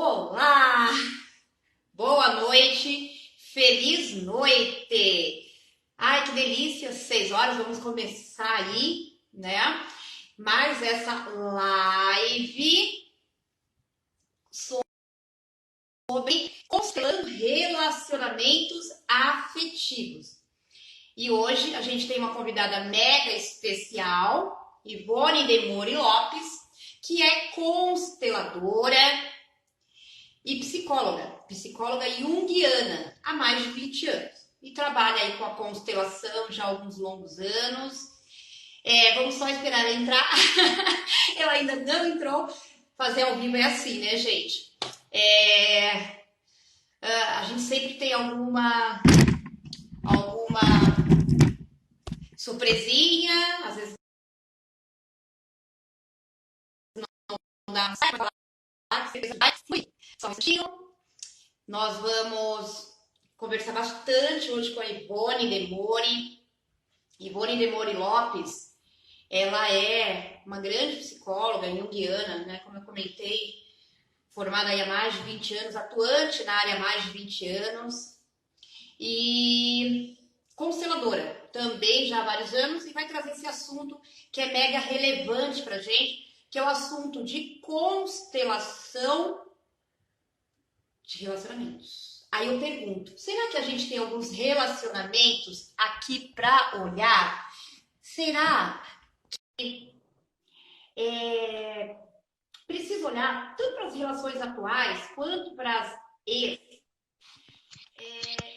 Olá! Boa noite, feliz noite! Ai, que delícia, 6 horas, vamos começar aí, né? Mais essa live sobre constelando relacionamentos afetivos. E hoje a gente tem uma convidada mega especial, Ivone Demori Lopes, que é consteladora e psicóloga junguiana há mais de 20 anos. E trabalha aí com a constelação já há alguns longos anos. Vamos só esperar ela entrar. Ela ainda não entrou. Fazer ao vivo é assim, né, gente? A gente sempre tem alguma surpresinha, às vezes não dá certo falar. Só um minutinho. Nós vamos conversar bastante hoje com a Ivone Demori. Ivone Demori Lopes, ela é uma grande psicóloga junguiana, né? Como eu comentei, formada há mais de 20 anos, atuante na área há mais de 20 anos e consteladora também já há vários anos, e vai trazer esse assunto que é mega relevante pra gente, que é o assunto de constelação de relacionamentos. Aí eu pergunto, será que a gente tem alguns relacionamentos aqui para olhar? Será que precisa olhar tanto para as relações atuais quanto para as ex?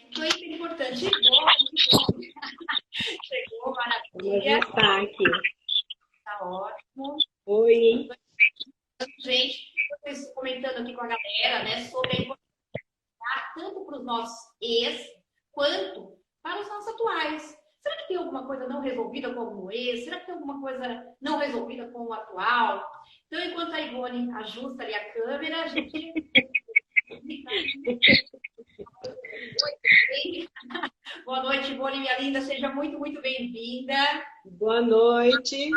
Então isso é importante. Chegou, maravilha. Está aqui. Tá ótimo. Oi. Gente, vocês comentando aqui com a galera, né, sobre a importância tanto para os nossos ex quanto para os nossos atuais. Será que tem alguma coisa não resolvida com o ex? Será que tem alguma coisa não resolvida com o atual? Então, enquanto a Ivone ajusta ali a câmera, a gente... Boa noite, Ivone, minha linda. Seja muito, muito bem-vinda. Boa noite.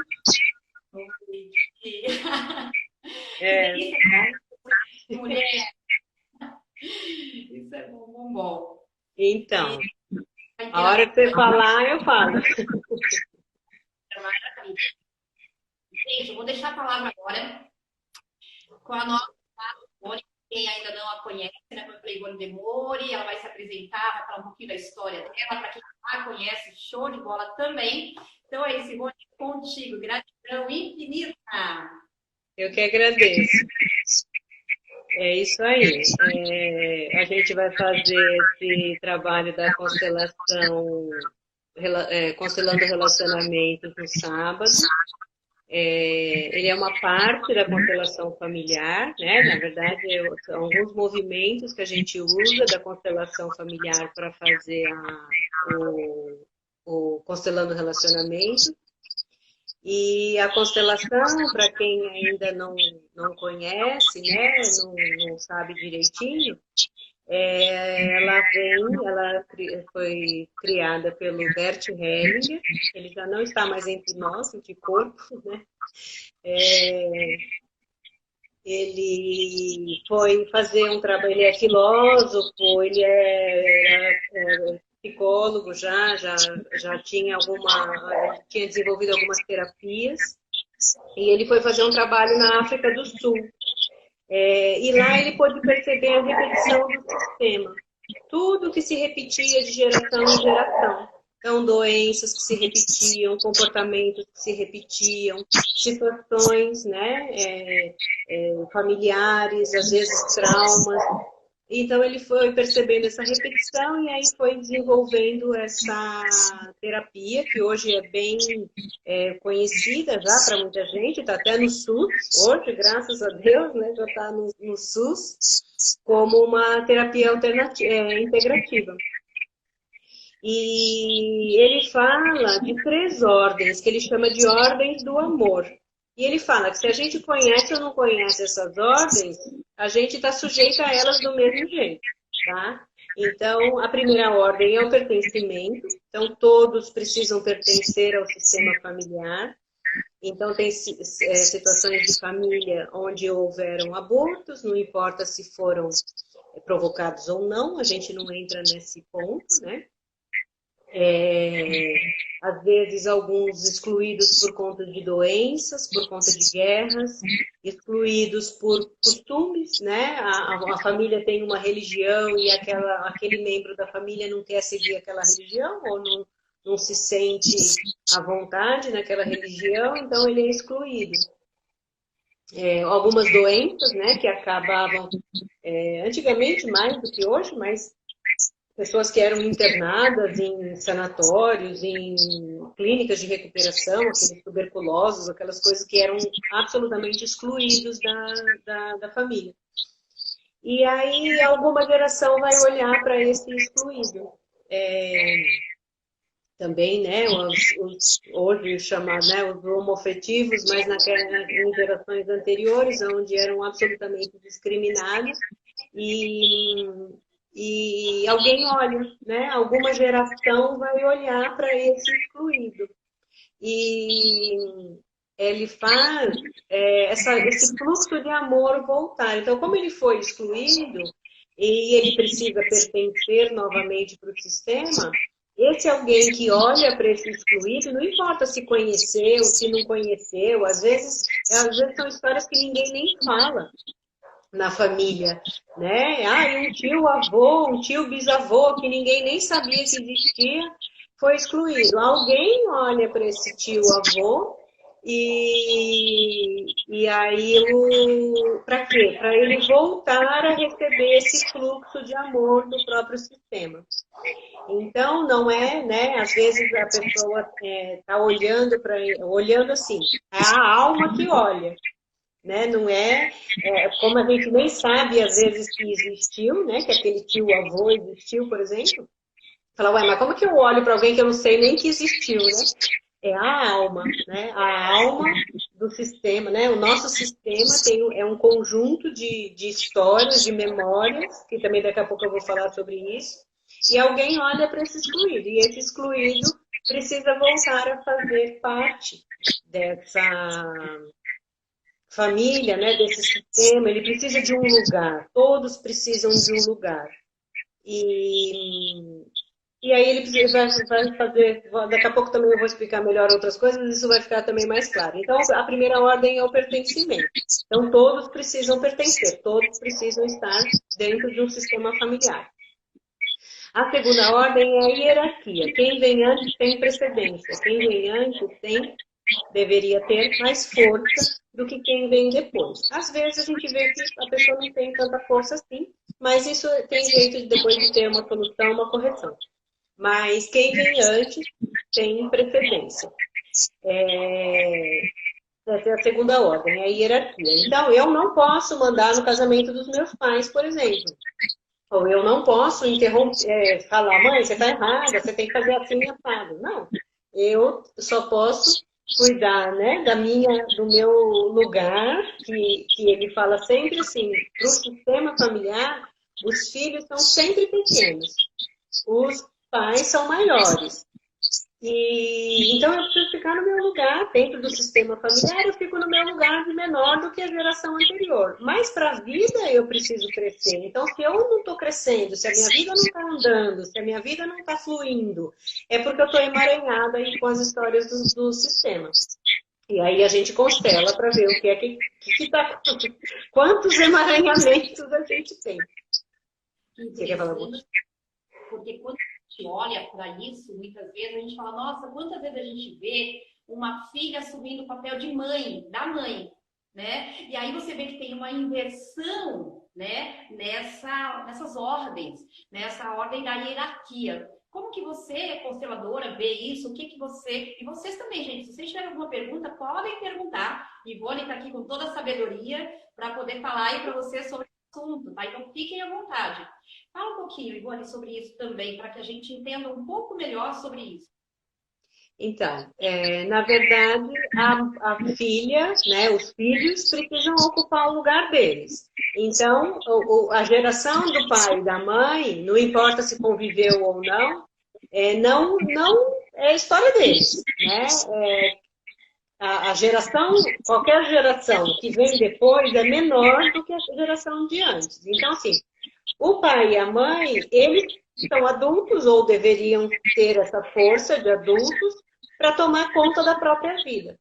Mulher. Isso é bom, bom. Então, a hora que você falar, eu falo. Gente, eu vou deixar a palavra agora com a nossa Ivone. Quem ainda não a conhece, né? Foi para a Ivone Demori, ela vai se apresentar, vai falar um pouquinho da história dela. Para quem já conhece, show de bola também. Então é isso, Ivone, contigo. Gratidão infinita. Eu que agradeço. É isso aí. A gente vai fazer esse trabalho da constelação, constelando relacionamentos no sábado. Ele é uma parte da constelação familiar, né? Na verdade, são alguns movimentos que a gente usa da constelação familiar para fazer o constelando relacionamento. E a constelação, para quem ainda não conhece, né? Não sabe direitinho, ela foi criada pelo Bert Hellinger. Ele já não está mais entre nós, de corpo, né? Ele foi fazer um trabalho, ele é filósofo, ele era psicólogo já tinha tinha desenvolvido algumas terapias, e ele foi fazer um trabalho na África do Sul. E lá ele pôde perceber a repetição do sistema. Tudo que se repetia de geração em geração. Então, doenças que se repetiam, comportamentos que se repetiam, situações, né, familiares, às vezes traumas. Então, ele foi percebendo essa repetição e aí foi desenvolvendo essa terapia, que hoje é bem conhecida já para muita gente, está até no SUS, hoje, graças a Deus, né, já está no SUS, como uma terapia integrativa. E ele fala de 3 ordens, que ele chama de ordens do amor. E ele fala que se a gente conhece ou não conhece essas ordens, a gente está sujeito a elas do mesmo jeito, tá? Então, a primeira ordem é o pertencimento. Então, todos precisam pertencer ao sistema familiar. Então, tem situações de família onde houveram abortos, não importa se foram provocados ou não, a gente não entra nesse ponto, né? Às vezes, alguns excluídos por conta de doenças, por conta de guerras, excluídos por costumes, né? A família tem uma religião e aquele membro da família não quer seguir aquela religião ou não se sente à vontade naquela religião, então ele é excluído. Algumas doenças, né, que acabavam antigamente mais do que hoje, mas pessoas que eram internadas em sanatórios, em clínicas de recuperação, aqueles tuberculosos, aquelas coisas que eram absolutamente excluídos da família. E aí alguma geração vai olhar para esse excluído. Também, né, hoje chamados, né, os homoafetivos, mas em gerações anteriores, onde eram absolutamente discriminados, e alguém olha, né, alguma geração vai olhar para esse excluído. E ele faz esse fluxo de amor voltar. Então, como ele foi excluído, e ele precisa pertencer novamente para o sistema, esse alguém que olha para esse excluído, não importa se conheceu, se não conheceu, às vezes são histórias que ninguém nem fala na família, né? E um tio avô, um tio bisavô, que ninguém nem sabia que existia, foi excluído. Alguém olha para esse tio avô e aí para quê? Para ele voltar a receber esse fluxo de amor do próprio sistema. Então, não é, né? Às vezes a pessoa está olhando assim, é a alma que olha, né? Não como a gente nem sabe às vezes que existiu, né? Que aquele tio avô existiu, por exemplo. Fala, mas como que eu olho para alguém que eu não sei nem que existiu, né? É a alma, né? A alma do sistema, né? O nosso sistema é um conjunto de histórias, de memórias, que também daqui a pouco eu vou falar sobre isso. E alguém olha para esse excluído, e esse excluído precisa voltar a fazer parte dessa família, né, desse sistema. Ele precisa de um lugar, todos precisam de um lugar. E aí ele vai fazer, daqui a pouco também eu vou explicar melhor outras coisas, mas isso vai ficar também mais claro. Então, a primeira ordem é o pertencimento. Então, todos precisam pertencer, todos precisam estar dentro de um sistema familiar. A segunda ordem é a hierarquia. Quem vem antes tem precedência. Quem vem antes deveria ter mais força do que quem vem depois. Às vezes a gente vê que a pessoa não tem tanta força assim, mas isso tem jeito de depois de ter uma solução, uma correção. Mas quem vem antes tem precedência. Essa é a segunda ordem, é a hierarquia. Então, eu não posso mandar no casamento dos meus pais, por exemplo. Ou eu não posso interromper, falar, mãe, você está errada, você tem que fazer assim e assado. Não, eu só posso cuidar, né, do meu lugar, que ele fala sempre assim, para o sistema familiar, os filhos são sempre pequenos, os pais são maiores. Então eu preciso ficar no meu lugar, dentro do sistema familiar, eu fico no meu lugar de menor do que a geração anterior. Mas para a vida eu preciso crescer. Então, se eu não estou crescendo, se a minha vida não está andando, se a minha vida não está fluindo, é porque eu estou emaranhada aí com as histórias do sistema. E aí a gente constela para ver o que é que está acontecendo. Quantos emaranhamentos a gente tem. Você quer falar alguma coisa? Porque quando a gente olha para isso, muitas vezes a gente fala, nossa, quantas vezes a gente vê uma filha assumindo o papel de mãe, da mãe, né? E aí você vê que tem uma inversão, né, nessas ordens, nessa ordem da hierarquia. Como que você, consteladora, vê isso? O que que você... E vocês também, gente, se vocês tiverem alguma pergunta, podem perguntar. Ivone está aqui com toda a sabedoria para poder falar aí para vocês sobre o assunto, tá? Então fiquem à vontade. Fala um pouquinho, Ivone, sobre isso também, para que a gente entenda um pouco melhor sobre isso. Então, na verdade, a filha, né, os filhos precisam ocupar o lugar deles. Então, a geração do pai e da mãe, não importa se conviveu ou não, não é a história deles, né? a geração, qualquer geração que vem depois é menor do que a geração de antes. Então, assim, o pai e a mãe, eles são adultos ou deveriam ter essa força de adultos para tomar conta da própria vida.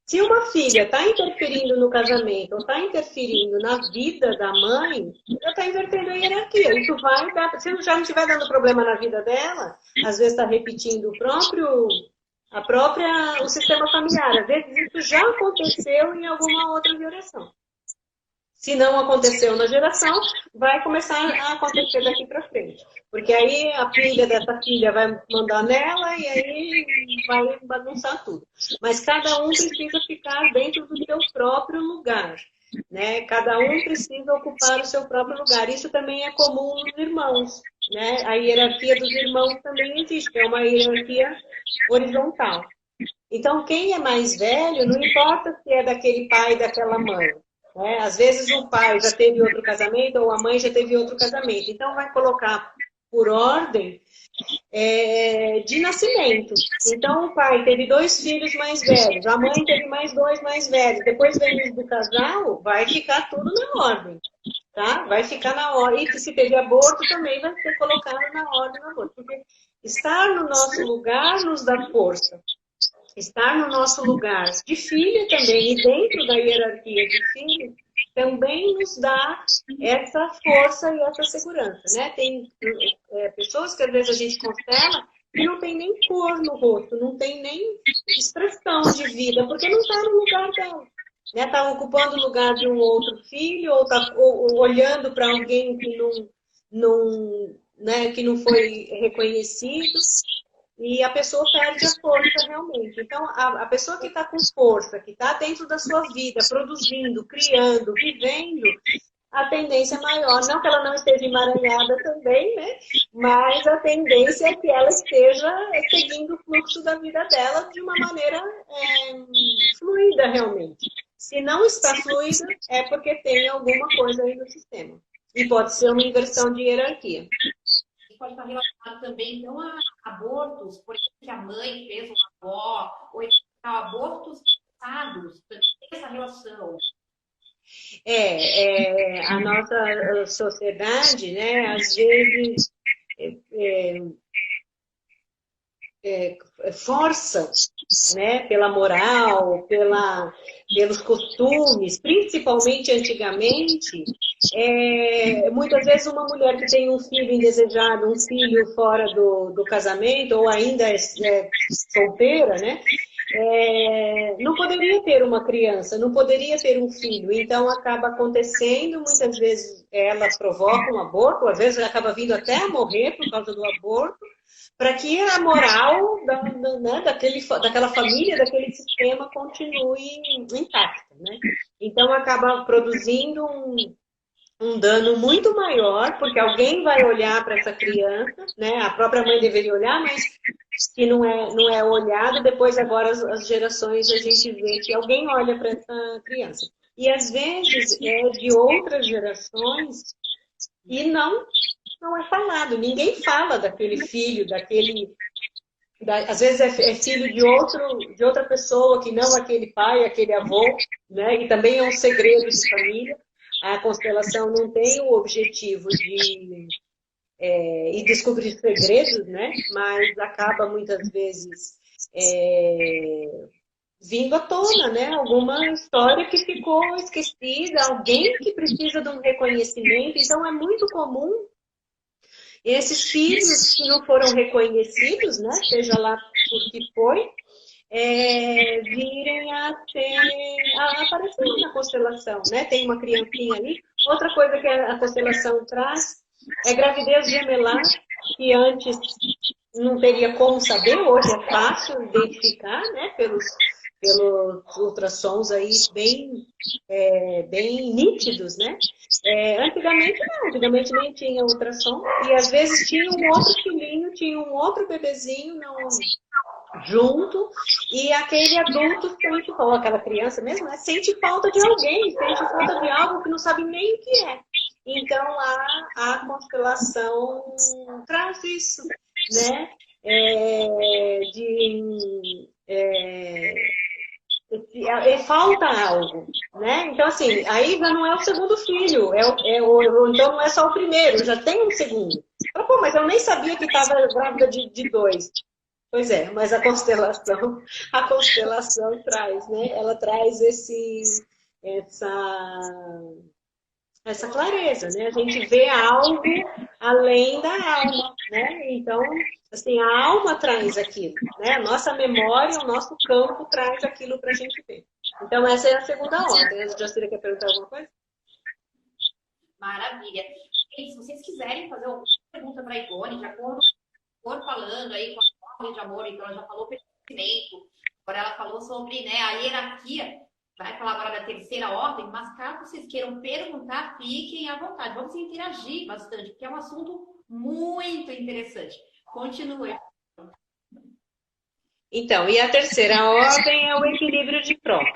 Se uma filha está interferindo no casamento ou está interferindo na vida da mãe, já está invertendo a hierarquia. Isso vai dar. Se já não estiver dando problema na vida dela, às vezes está repetindo o sistema familiar. Às vezes isso já aconteceu em alguma outra geração. Se não aconteceu na geração, vai começar a acontecer daqui para frente. Porque aí a filha dessa filha vai mandar nela e aí vai bagunçar tudo. Mas cada um precisa ficar dentro do seu próprio lugar. Né? Cada um precisa ocupar o seu próprio lugar. Isso também é comum nos irmãos. Né? A hierarquia dos irmãos também existe, é uma hierarquia horizontal. Então, quem é mais velho, não importa se é daquele pai e daquela mãe. Né? Às vezes o pai já teve outro casamento ou a mãe já teve outro casamento. Então, vai colocar por ordem de nascimento. Então, o pai teve 2 filhos mais velhos, a mãe teve mais 2 mais velhos. Depois vem do casal, vai ficar tudo na ordem. Tá? Vai ficar na ordem. E se teve aborto, também vai ser colocado na ordem do aborto. Porque estar no nosso lugar nos dá força. Estar no nosso lugar de filha também, e dentro da hierarquia de filho, também nos dá essa força e essa segurança, né? Tem pessoas que às vezes a gente constela e não tem nem cor no rosto, não tem nem expressão de vida, porque não está no lugar dela. Né? Tá ocupando o lugar de um outro filho, ou está olhando para alguém que que não foi reconhecido. E a pessoa perde a força realmente. Então, a pessoa que está com força, que está dentro da sua vida, produzindo, criando, vivendo, a tendência é maior. Não que ela não esteja emaranhada também, né? Mas a tendência é que ela esteja seguindo o fluxo da vida dela de uma maneira fluida, realmente. Se não está fluida, é porque tem alguma coisa aí no sistema. E pode ser uma inversão de hierarquia. Pode estar relacionado também, então, a abortos, por exemplo, que a mãe fez uma avó, ou abortos passados, tem essa relação. A nossa sociedade, né, às vezes força, né, pela moral, pelos costumes, principalmente antigamente, muitas vezes uma mulher que tem um filho indesejado, um filho fora do casamento, ou ainda é solteira, né, não poderia ter uma criança, não poderia ter um filho. Então acaba acontecendo, muitas vezes ela provoca um aborto, às vezes ela acaba vindo até a morrer por causa do aborto, para que a moral daquela família, daquele sistema continue intacta. Né? Então acaba produzindo um dano muito maior, porque alguém vai olhar para essa criança, né? A própria mãe deveria olhar, mas que não é olhado, depois agora as gerações a gente vê que alguém olha para essa criança. E às vezes é de outras gerações e não é falado. Ninguém fala daquele filho, às vezes é filho de outra pessoa, que não aquele pai, aquele avô, né? E também é um segredo de família. A constelação não tem o objetivo de descobrir segredos, né? Mas acaba muitas vezes vindo à tona, né? Alguma história que ficou esquecida, alguém que precisa de um reconhecimento. Então é muito comum esses filhos que não foram reconhecidos, né? Seja lá por que foi, virem a aparecer na constelação, né? Tem uma criancinha ali. Outra coisa que a constelação traz é gravidez gemelar, que antes não teria como saber, hoje é fácil identificar, né? Pelos ultrassons aí bem nítidos, né? Antigamente não, antigamente nem tinha ultrassom, e às vezes tinha um outro filhinho, tinha um outro bebezinho junto, e aquele adulto sente, ou aquela criança mesmo, né, sente falta de alguém, sente falta de algo que não sabe nem o que é. Então a constelação traz isso, né? falta algo, né? Então, assim, aí já não é o segundo filho, então não é só o primeiro, já tem um segundo. Pô, mas eu nem sabia que estava grávida de dois. Pois é, mas a constelação traz, né? Ela traz essa clareza, né? A gente vê algo além da alma, né? Então, assim, a alma traz aquilo, né? A nossa memória, o nosso campo traz aquilo para a gente ver. Então, essa é a segunda ordem. A Jacira quer perguntar alguma coisa? Maravilha. E se vocês quiserem fazer alguma pergunta para a Ivone, já for falando aí com a ordem de amor, então ela já falou pertencimento, agora ela falou sobre, né, a hierarquia, vai falar agora da terceira ordem, mas caso vocês queiram perguntar, fiquem à vontade. Vamos interagir bastante, porque é um assunto muito interessante. Continue. Então, e a terceira ordem é o equilíbrio de troca.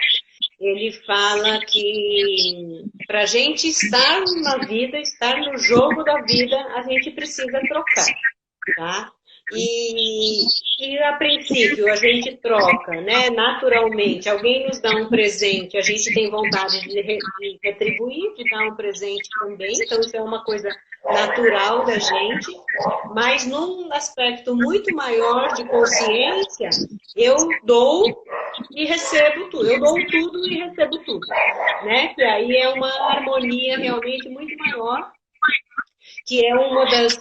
Ele fala que para a gente estar na vida, estar no jogo da vida, a gente precisa trocar, tá? E a princípio a gente troca, né? Naturalmente, alguém nos dá um presente, a gente tem vontade de retribuir, de dar um presente também, então isso é uma coisa natural da gente, mas num aspecto muito maior de consciência, eu dou e recebo tudo, eu dou tudo e recebo tudo, né? Que aí é uma harmonia realmente muito maior, que é uma das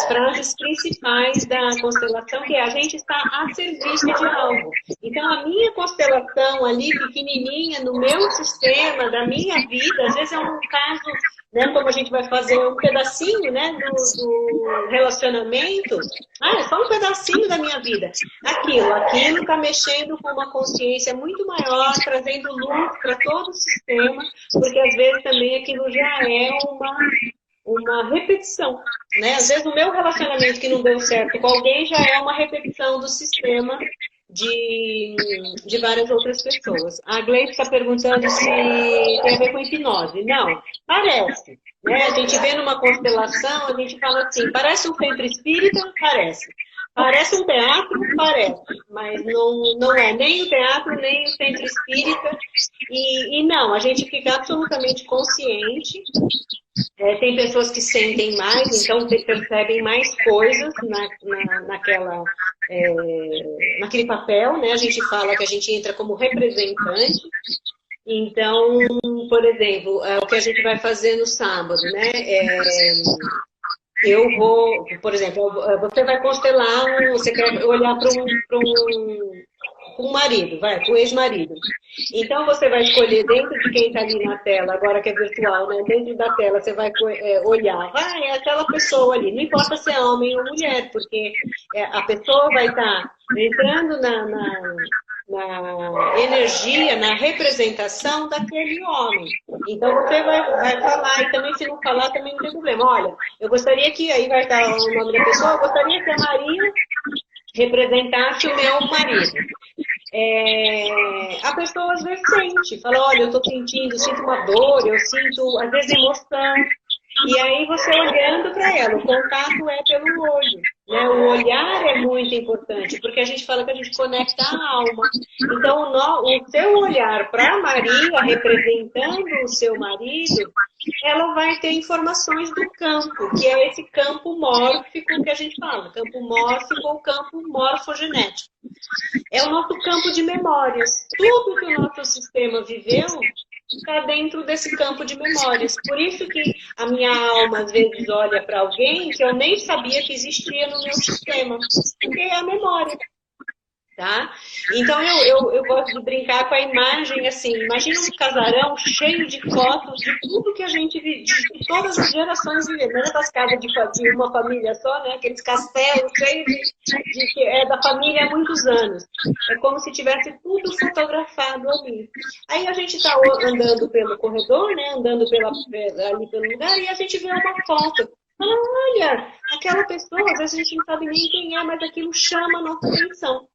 frases principais da constelação, que é a gente está a serviço de algo. Então, a minha constelação ali, pequenininha, no meu sistema, da minha vida, às vezes é um caso, né, como a gente vai fazer um pedacinho, né, do relacionamento, é só um pedacinho da minha vida. Aquilo está mexendo com uma consciência muito maior, trazendo luz para todo o sistema, porque às vezes também aquilo já é uma repetição, né? Às vezes o meu relacionamento que não deu certo com alguém já é uma repetição do sistema de várias outras pessoas. A Gleice está perguntando se tem a ver com hipnose. Não, parece. Né? A gente vê numa constelação, a gente fala assim, parece um centro espírita? Parece. Parece um teatro? Parece. Mas não é nem o teatro, nem o centro espírita. E não, a gente fica absolutamente consciente. Tem pessoas que sentem mais, então percebem mais coisas naquele papel, né? A gente fala que a gente entra como representante. Então, por exemplo, o que a gente vai fazer no sábado, né? Eu vou, por exemplo, você vai constelar, você quer olhar para um marido, para o ex-marido. Então você vai escolher dentro de quem está ali na tela, agora que é virtual, né? Dentro da tela você vai olhar, é aquela pessoa ali, não importa se é homem ou mulher, porque a pessoa vai estar entrando na energia, na representação daquele homem. Então você vai falar, e também se não falar também não tem problema. Olha, eu gostaria que, aí vai estar o nome da pessoa, eu gostaria que a Maria representasse o meu marido. A pessoa às vezes sente, fala, olha, eu estou sinto uma dor, eu sinto às vezes emoção. E aí você olhando para ela, o contato é pelo olho, né? O olhar é muito importante, porque a gente fala que a gente conecta a alma. Então o seu olhar para Maria, representando o seu marido, ela vai ter informações do campo, que é esse campo mórfico que a gente fala, campo mórfico ou campo morfogenético. É o nosso campo de memórias. Tudo que o nosso sistema viveu está dentro desse campo de memórias. Por isso que a minha alma às vezes olha para alguém que eu nem sabia que existia no meu sistema, porque é a memória. Tá? Então eu gosto de brincar com a imagem assim, imagina um casarão cheio de fotos de tudo que a gente vive, de todas as gerações viveram, não é das casas de uma família só, né? Aqueles castelos cheios da família há muitos anos. É como se tivesse tudo fotografado ali. Aí a gente está andando pelo corredor, né? Andando ali pelo lugar, e a gente vê uma foto. Olha, aquela pessoa, às vezes a gente não sabe nem quem é, mas aquilo chama a nossa atenção.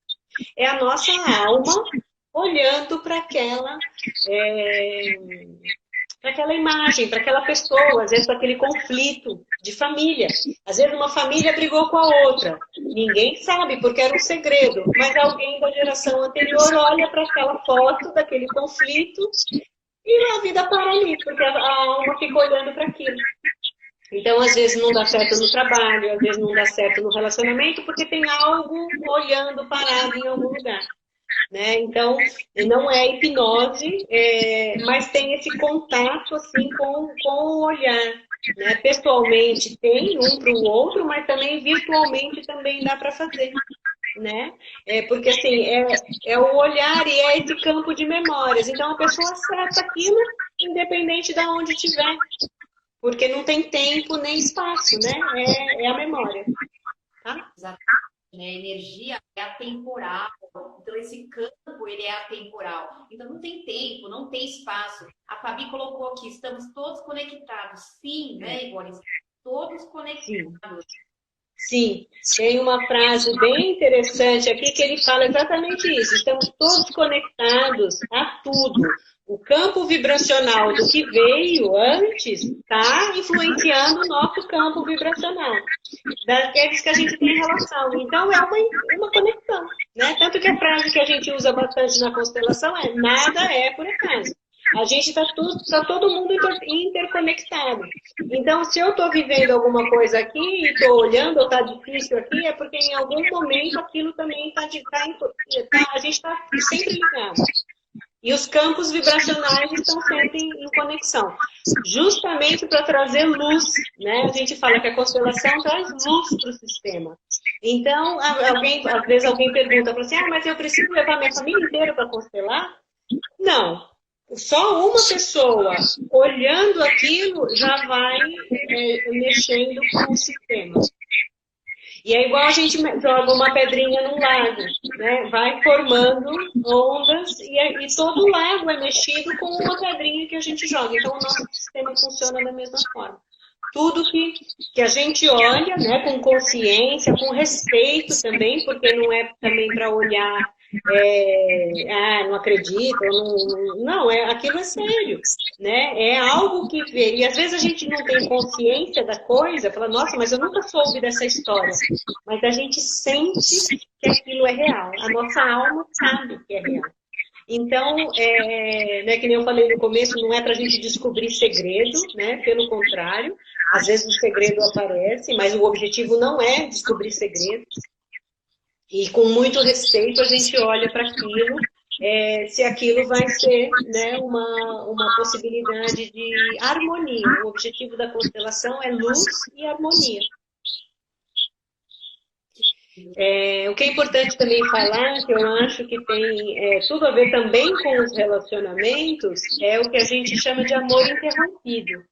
É a nossa alma olhando para para aquela imagem, para aquela pessoa, às vezes para aquele conflito de família. Às vezes uma família brigou com a outra. Ninguém sabe, porque era um segredo, mas alguém da geração anterior olha para aquela foto daquele conflito e a vida para ali, porque a alma fica olhando para aquilo. Então, às vezes não dá certo no trabalho, às vezes não dá certo no relacionamento, porque tem algo olhando parado em algum lugar. Né? Então, não é hipnose, mas tem esse contato assim, com o olhar. Né? Pessoalmente tem um para o outro, mas também virtualmente também dá para fazer. Né? Porque assim, é o olhar e é esse campo de memórias. Então, a pessoa acessa aquilo independente de onde estiver. Porque não tem tempo nem espaço, né? É a memória. Tá? Exatamente. Né? A energia é atemporal. Então, esse campo, ele é atemporal. Então, não tem tempo, não tem espaço. A Fabi colocou aqui, estamos todos conectados. Sim, né, Ivone? Todos conectados. Sim, tem uma frase bem interessante aqui que ele fala exatamente isso. Estamos todos conectados a tudo. O campo vibracional do que veio antes está influenciando o nosso campo vibracional, daqueles que a gente tem relação. Então, é uma conexão. Né? Tanto que a frase que a gente usa bastante na constelação é: nada é por acaso. A gente está todo mundo interconectado. Então, se eu estou vivendo alguma coisa aqui e estou olhando ou está difícil aqui, é porque em algum momento aquilo também a gente está sempre ligado. E os campos vibracionais estão sempre em conexão. Justamente para trazer luz, né? A gente fala que a constelação traz luz para o sistema. Então, às vezes alguém pergunta assim: mas eu preciso levar minha família inteira para constelar? Não. Só uma pessoa olhando aquilo já vai mexendo com o sistema. E é igual a gente joga uma pedrinha num lago, né? Vai formando ondas e todo o lago é mexido com uma pedrinha que a gente joga. Então, o nosso sistema funciona da mesma forma. Tudo que a gente olha, né, com consciência, com respeito também, porque não é também para olhar, não acredito, não, aquilo é sério, né? É algo que vê. E às vezes a gente não tem consciência da coisa, fala: nossa, mas eu nunca soube dessa história. Mas a gente sente que aquilo é real. A nossa alma sabe que é real. Então, né, que nem eu falei no começo, não é para a gente descobrir segredo, né? Pelo contrário, às vezes o segredo aparece, mas o objetivo não é descobrir segredos. E com muito respeito a gente olha para aquilo, se aquilo vai ser, né, uma possibilidade de harmonia. O objetivo da constelação é luz e harmonia. O que é importante também falar, que eu acho que tem tudo a ver também com os relacionamentos, é o que a gente chama de amor interrompido.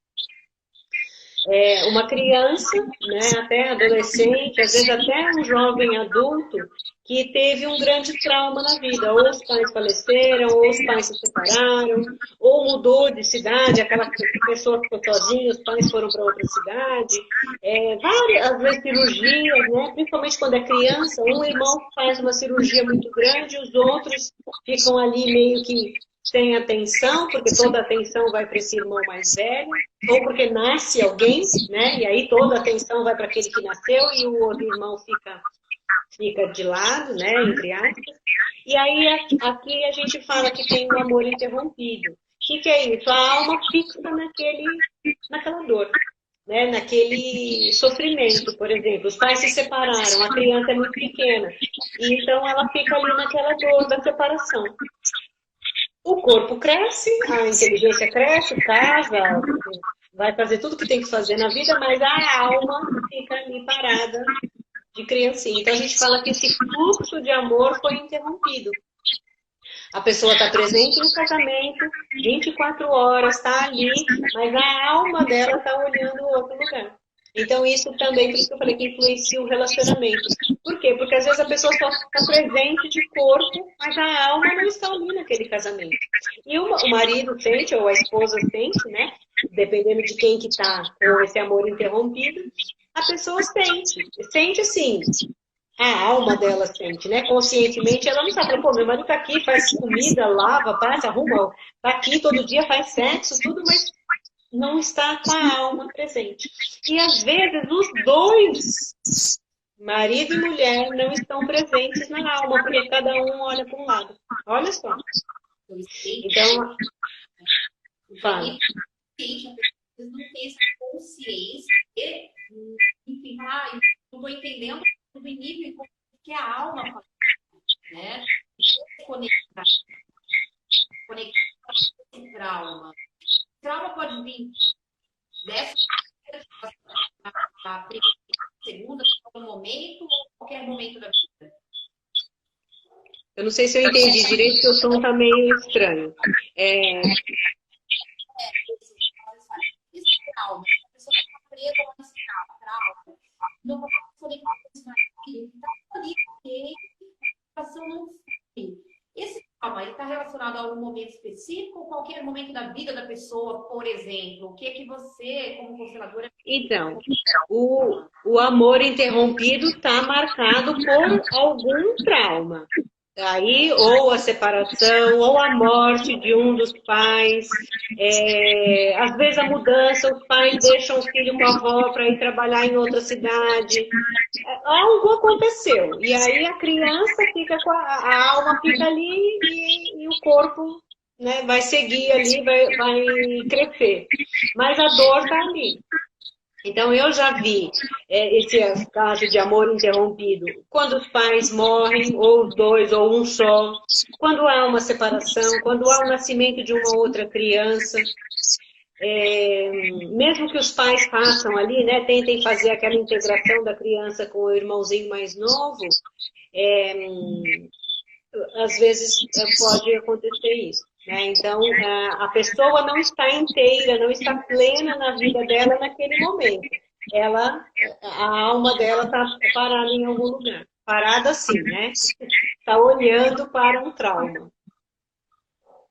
Uma criança, né, até adolescente, às vezes até um jovem adulto, que teve um grande trauma na vida. Ou os pais faleceram, ou os pais se separaram, ou mudou de cidade, aquela pessoa ficou sozinha, os pais foram para outra cidade. Várias, às vezes, cirurgias, né? Principalmente quando é criança, um irmão faz uma cirurgia muito grande, os outros ficam ali meio que sem atenção, porque toda a atenção vai para esse irmão mais velho, ou porque nasce alguém, né? E aí toda a atenção vai para aquele que nasceu e o outro irmão fica de lado, né? Entre aspas. E aí aqui a gente fala que tem um amor interrompido. O que é isso? A alma fixa naquela dor, né? Naquele sofrimento, por exemplo. Os pais se separaram, a criança é muito pequena, e então ela fica ali naquela dor da separação. O corpo cresce, a inteligência cresce, casa, vai fazer tudo que tem que fazer na vida, mas a alma fica ali parada de criancinha. Então a gente fala que esse fluxo de amor foi interrompido. A pessoa está presente no casamento, 24 horas, está ali, mas a alma dela está olhando outro lugar. Então isso também, por isso que eu falei que influencia o relacionamento. Por quê? Porque às vezes a pessoa só está presente de corpo, mas a alma não está ali naquele casamento. E o marido sente, ou a esposa sente, né? Dependendo de quem que está com esse amor interrompido, a pessoa sente assim, a alma dela sente, né? Conscientemente ela não sabe, pô, meu marido tá aqui, faz comida, lava, passa, arruma, tá aqui todo dia, faz sexo, tudo, mas não está com a alma presente. E às vezes os dois, marido e mulher, não estão presentes na alma, porque cada um olha para um lado. Olha só. Eu sei, Então, fala. e gente, as pessoas não têm essa consciência e, enfim, eu não estou entendendo o nível que a alma faz, né? Conectar esse trauma. O trauma pode vir dessa a primeira, segunda, momento ou qualquer momento da vida. Eu não sei se eu entendi direito, porque o som está meio estranho. Esse trauma, a pessoa está presa nesse trauma, não vai conectar com esse filho, está ali, ok, a situação não foi. Esse trauma está relacionado a algum momento específico ou qualquer momento da vida da pessoa, por exemplo? O que é que você, como consteladora... Então, o amor interrompido está marcado por algum trauma. Aí, ou a separação, ou a morte de um dos pais, às vezes a mudança, os pais deixam o filho com a avó para ir trabalhar em outra cidade. Algo aconteceu. E aí a criança fica com a alma fica ali e o corpo, né, vai seguir ali, vai crescer. Mas a dor está ali. Então, eu já vi esse caso de amor interrompido quando os pais morrem, ou os dois, ou um só, quando há uma separação, quando há o nascimento de uma outra criança. Mesmo que os pais façam ali, né, tentem fazer aquela integração da criança com o irmãozinho mais novo, às vezes pode acontecer isso. Né? Então, a pessoa não está inteira, não está plena na vida dela naquele momento. A alma dela está parada em algum lugar. Parada assim, né? Está olhando para um trauma.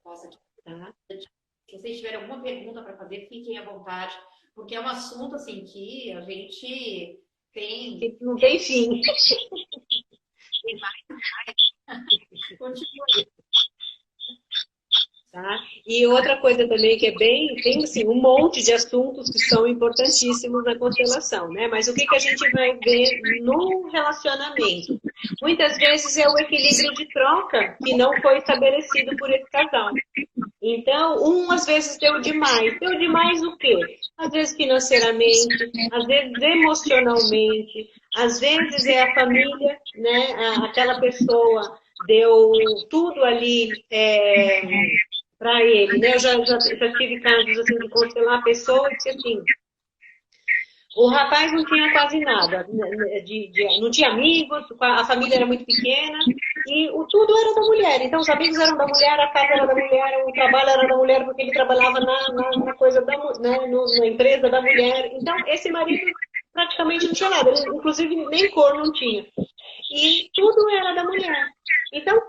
Nossa, tá? Se vocês tiverem alguma pergunta para fazer, fiquem à vontade, porque é um assunto assim que a gente tem... Não tem fim. Tem mais. Continua. Tá? E outra coisa também que tem assim, um monte de assuntos que são importantíssimos na constelação, né? Mas o que a gente vai ver no relacionamento? Muitas vezes é o equilíbrio de troca que não foi estabelecido por esse casal. Então, às vezes deu demais. Deu demais o quê? Às vezes financeiramente, às vezes emocionalmente, às vezes é a família, né? Aquela pessoa deu tudo ali para ele, né? Eu já tive casos assim de constelar a pessoa que assim, o rapaz não tinha quase nada, não tinha amigos, a família era muito pequena e tudo era da mulher. Então os amigos eram da mulher, a casa era da mulher, o trabalho era da mulher porque ele trabalhava na coisa na empresa da mulher. Então esse marido praticamente não tinha nada, ele, inclusive nem cor não tinha. E tudo era da mulher. Então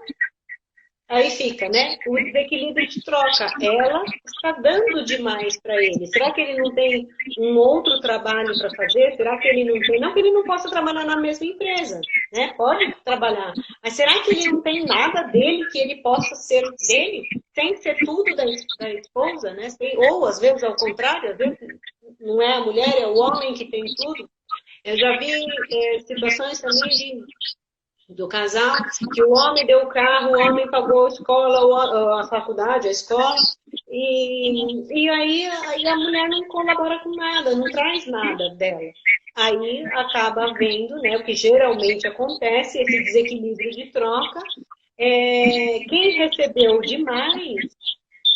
aí fica, né? O desequilíbrio de troca. Ela está dando demais para ele. Será que ele não tem um outro trabalho para fazer? Será que ele não tem? Não que ele não possa trabalhar na mesma empresa, né? Pode trabalhar. Mas será que ele não tem nada dele que ele possa ser dele? Sem ser tudo da esposa, né? Ou às vezes ao contrário, às vezes não é a mulher, é o homem que tem tudo. Eu já vi situações também do casal, que o homem deu o carro, o homem pagou a escola, a faculdade, a escola, e aí a mulher não colabora com nada, não traz nada dela. Aí acaba havendo, né, o que geralmente acontece, esse desequilíbrio de troca, quem recebeu demais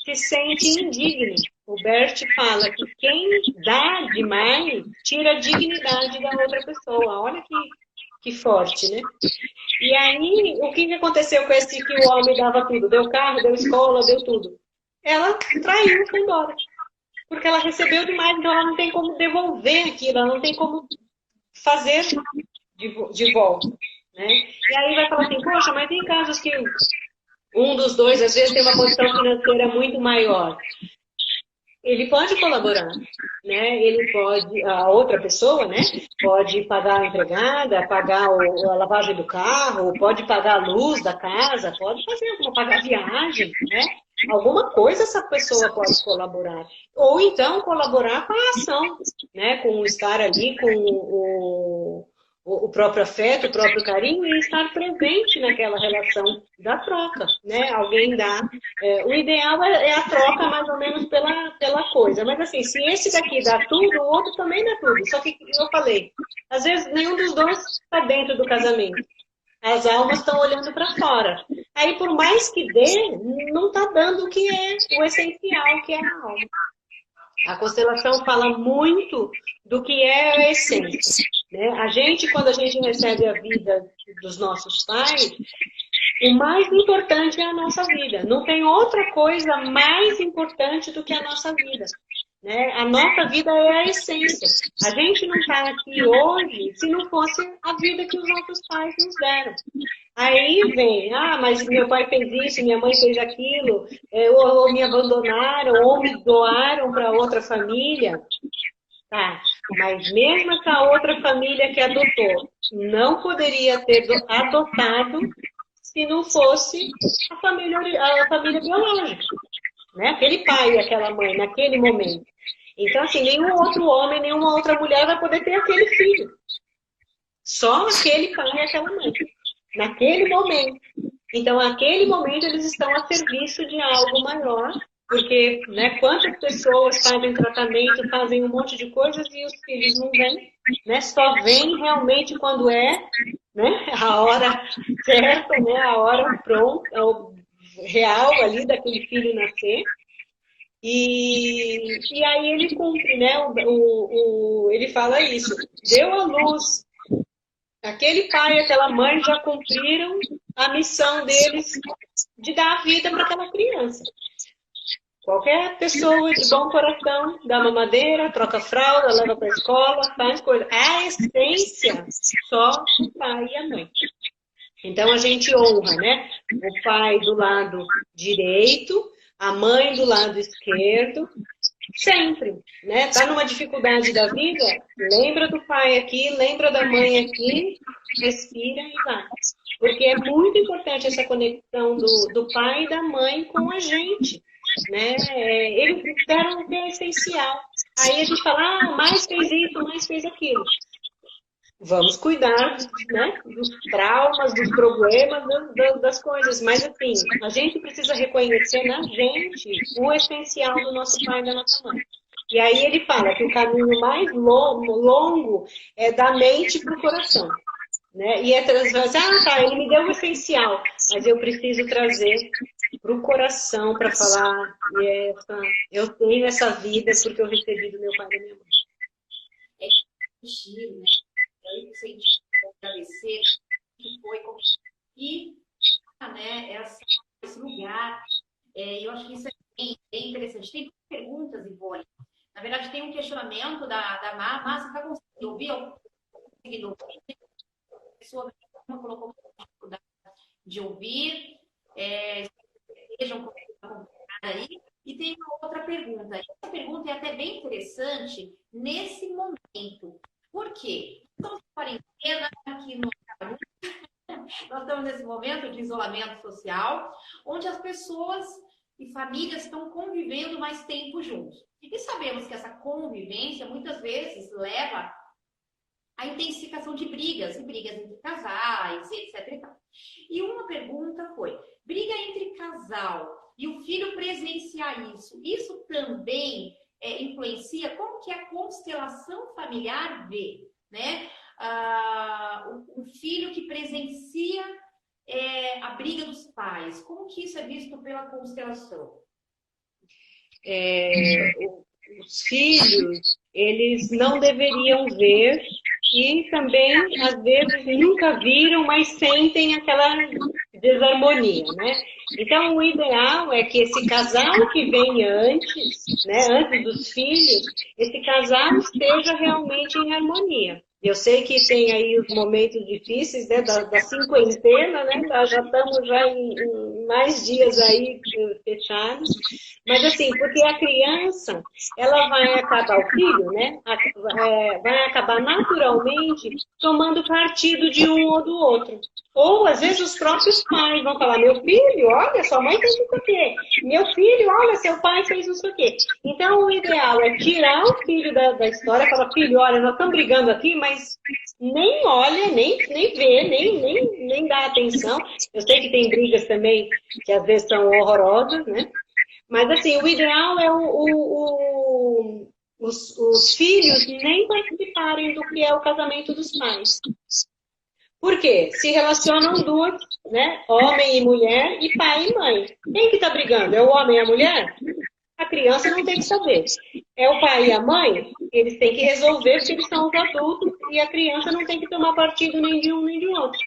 se sente indigno. O Bert fala que quem dá demais tira a dignidade da outra pessoa. Olha que forte, né? E aí, o que aconteceu com esse que o homem dava tudo? Deu carro, deu escola, deu tudo. Ela traiu e foi embora. Porque ela recebeu demais, então ela não tem como devolver aquilo, ela não tem como fazer de volta. Né? E aí vai falar assim, poxa, mas tem casos que um dos dois, às vezes, tem uma condição financeira muito maior. Ele pode colaborar, né? Ele pode, a outra pessoa, né? Pode pagar a empregada, pagar a lavagem do carro, pode pagar a luz da casa, pode fazer alguma, pagar a viagem, né? alguma coisa essa pessoa pode colaborar. Ou então colaborar com a ação, né? Com estar ali, com o próprio afeto, o próprio carinho e estar presente naquela relação da troca, né? Alguém dá. O ideal é a troca mais ou menos pela coisa. Mas assim, se esse daqui dá tudo, o outro também dá tudo. Só que eu falei, às vezes nenhum dos dois está dentro do casamento. As almas estão olhando para fora. Aí, por mais que dê, não está dando o que é o essencial, que é a alma. A constelação fala muito do que é a essência, né? Quando a gente recebe a vida dos nossos pais, o mais importante é a nossa vida. Não tem outra coisa mais importante do que a nossa vida, né? A nossa vida é a essência. A gente não está aqui hoje se não fosse a vida que os nossos pais nos deram. Aí vem, mas meu pai fez isso, minha mãe fez aquilo, ou me abandonaram, ou me doaram para outra família. Tá, mas mesmo essa outra família que adotou, não poderia ter adotado se não fosse a família biológica, né? Aquele pai e aquela mãe, naquele momento. Então, assim, nenhum outro homem, nenhuma outra mulher vai poder ter aquele filho. Só aquele pai e aquela mãe. Naquele momento. Então, naquele momento, eles estão a serviço de algo maior, porque, né, quantas pessoas fazem tratamento, fazem um monte de coisas e os filhos não vêm, né? Só vêm realmente quando é, né, a hora certa, né, a hora pronta, real ali daquele filho nascer. E aí ele cumpre, né? Ele fala isso, deu a luz. Aquele pai e aquela mãe já cumpriram a missão deles de dar a vida para aquela criança. Qualquer pessoa de bom coração dá mamadeira, troca fralda, leva para a escola, faz coisa. A essência só o pai e a mãe. Então a gente honra, né? O pai do lado direito, a mãe do lado esquerdo, sempre, né? Tá numa dificuldade da vida? Lembra do pai aqui, lembra da mãe aqui, respira e vai. Porque é muito importante essa conexão do pai e da mãe com a gente, né? Eles deram o que é essencial. Aí a gente fala, mais fez isso, mais fez aquilo. Vamos cuidar, né, dos traumas, dos problemas, das coisas. Mas, assim, a gente precisa reconhecer na gente o essencial do nosso pai e da nossa mãe. E aí ele fala que o caminho mais longo é da mente para o coração. Né? E é trazer, ele me deu o essencial, mas eu preciso trazer para o coração para falar, eu tenho essa vida porque eu recebi do meu pai e da minha mãe. É giro, né? Aí você agradecer que foi e né, esse lugar. Eu acho que isso é bem interessante. Tem perguntas, Ivone. Na verdade, tem um questionamento da Márcia. Está conseguindo ouvir? Eu conseguindo ouvir. A pessoa colocou dificuldade de ouvir. Estejam acompanhando aí. E tem uma outra pergunta. Essa pergunta é até bem interessante nesse momento. Por quê? Estamos em quarentena aqui no Catarina. Nós estamos nesse momento de isolamento social, onde as pessoas e famílias estão convivendo mais tempo juntos. E sabemos que essa convivência muitas vezes leva à intensificação de brigas, e brigas entre casais, etc. E uma pergunta foi, briga entre casal e o filho presenciar isso também influencia? Como que a constelação familiar vê, né? Um filho que presencia a briga dos pais, como que isso é visto pela constelação? Os filhos, eles não deveriam ver e também, às vezes, nunca viram, mas sentem aquela desarmonia, né? Então, o ideal é que esse casal que vem antes, né, antes dos filhos, esse casal esteja realmente em harmonia. Eu sei que tem aí os momentos difíceis, né, da cinquentena, né? Nós já estamos em mais dias aí fechados. Mas assim, porque a criança, ela vai acabar, o filho, né? Vai acabar naturalmente tomando partido de um ou do outro. Ou, às vezes, os próprios pais vão falar, meu filho, olha, sua mãe fez não sei o quê. Meu filho, olha, seu pai fez não sei o quê. Então, o ideal é tirar o filho da história, falar, filho, olha, nós estamos brigando aqui, mas nem olha, nem vê, nem dá atenção. Eu sei que tem brigas também que às vezes são horrorosas, né? Mas, assim, o ideal é os filhos nem participarem do que é o casamento dos pais. Por quê? Se relacionam duas, né? Homem e mulher e pai e mãe. Quem que tá brigando? É o homem e a mulher? A criança não tem que saber. É o pai e a mãe? Eles têm que resolver porque eles são os adultos e a criança não tem que tomar partido nem de um nem de outro.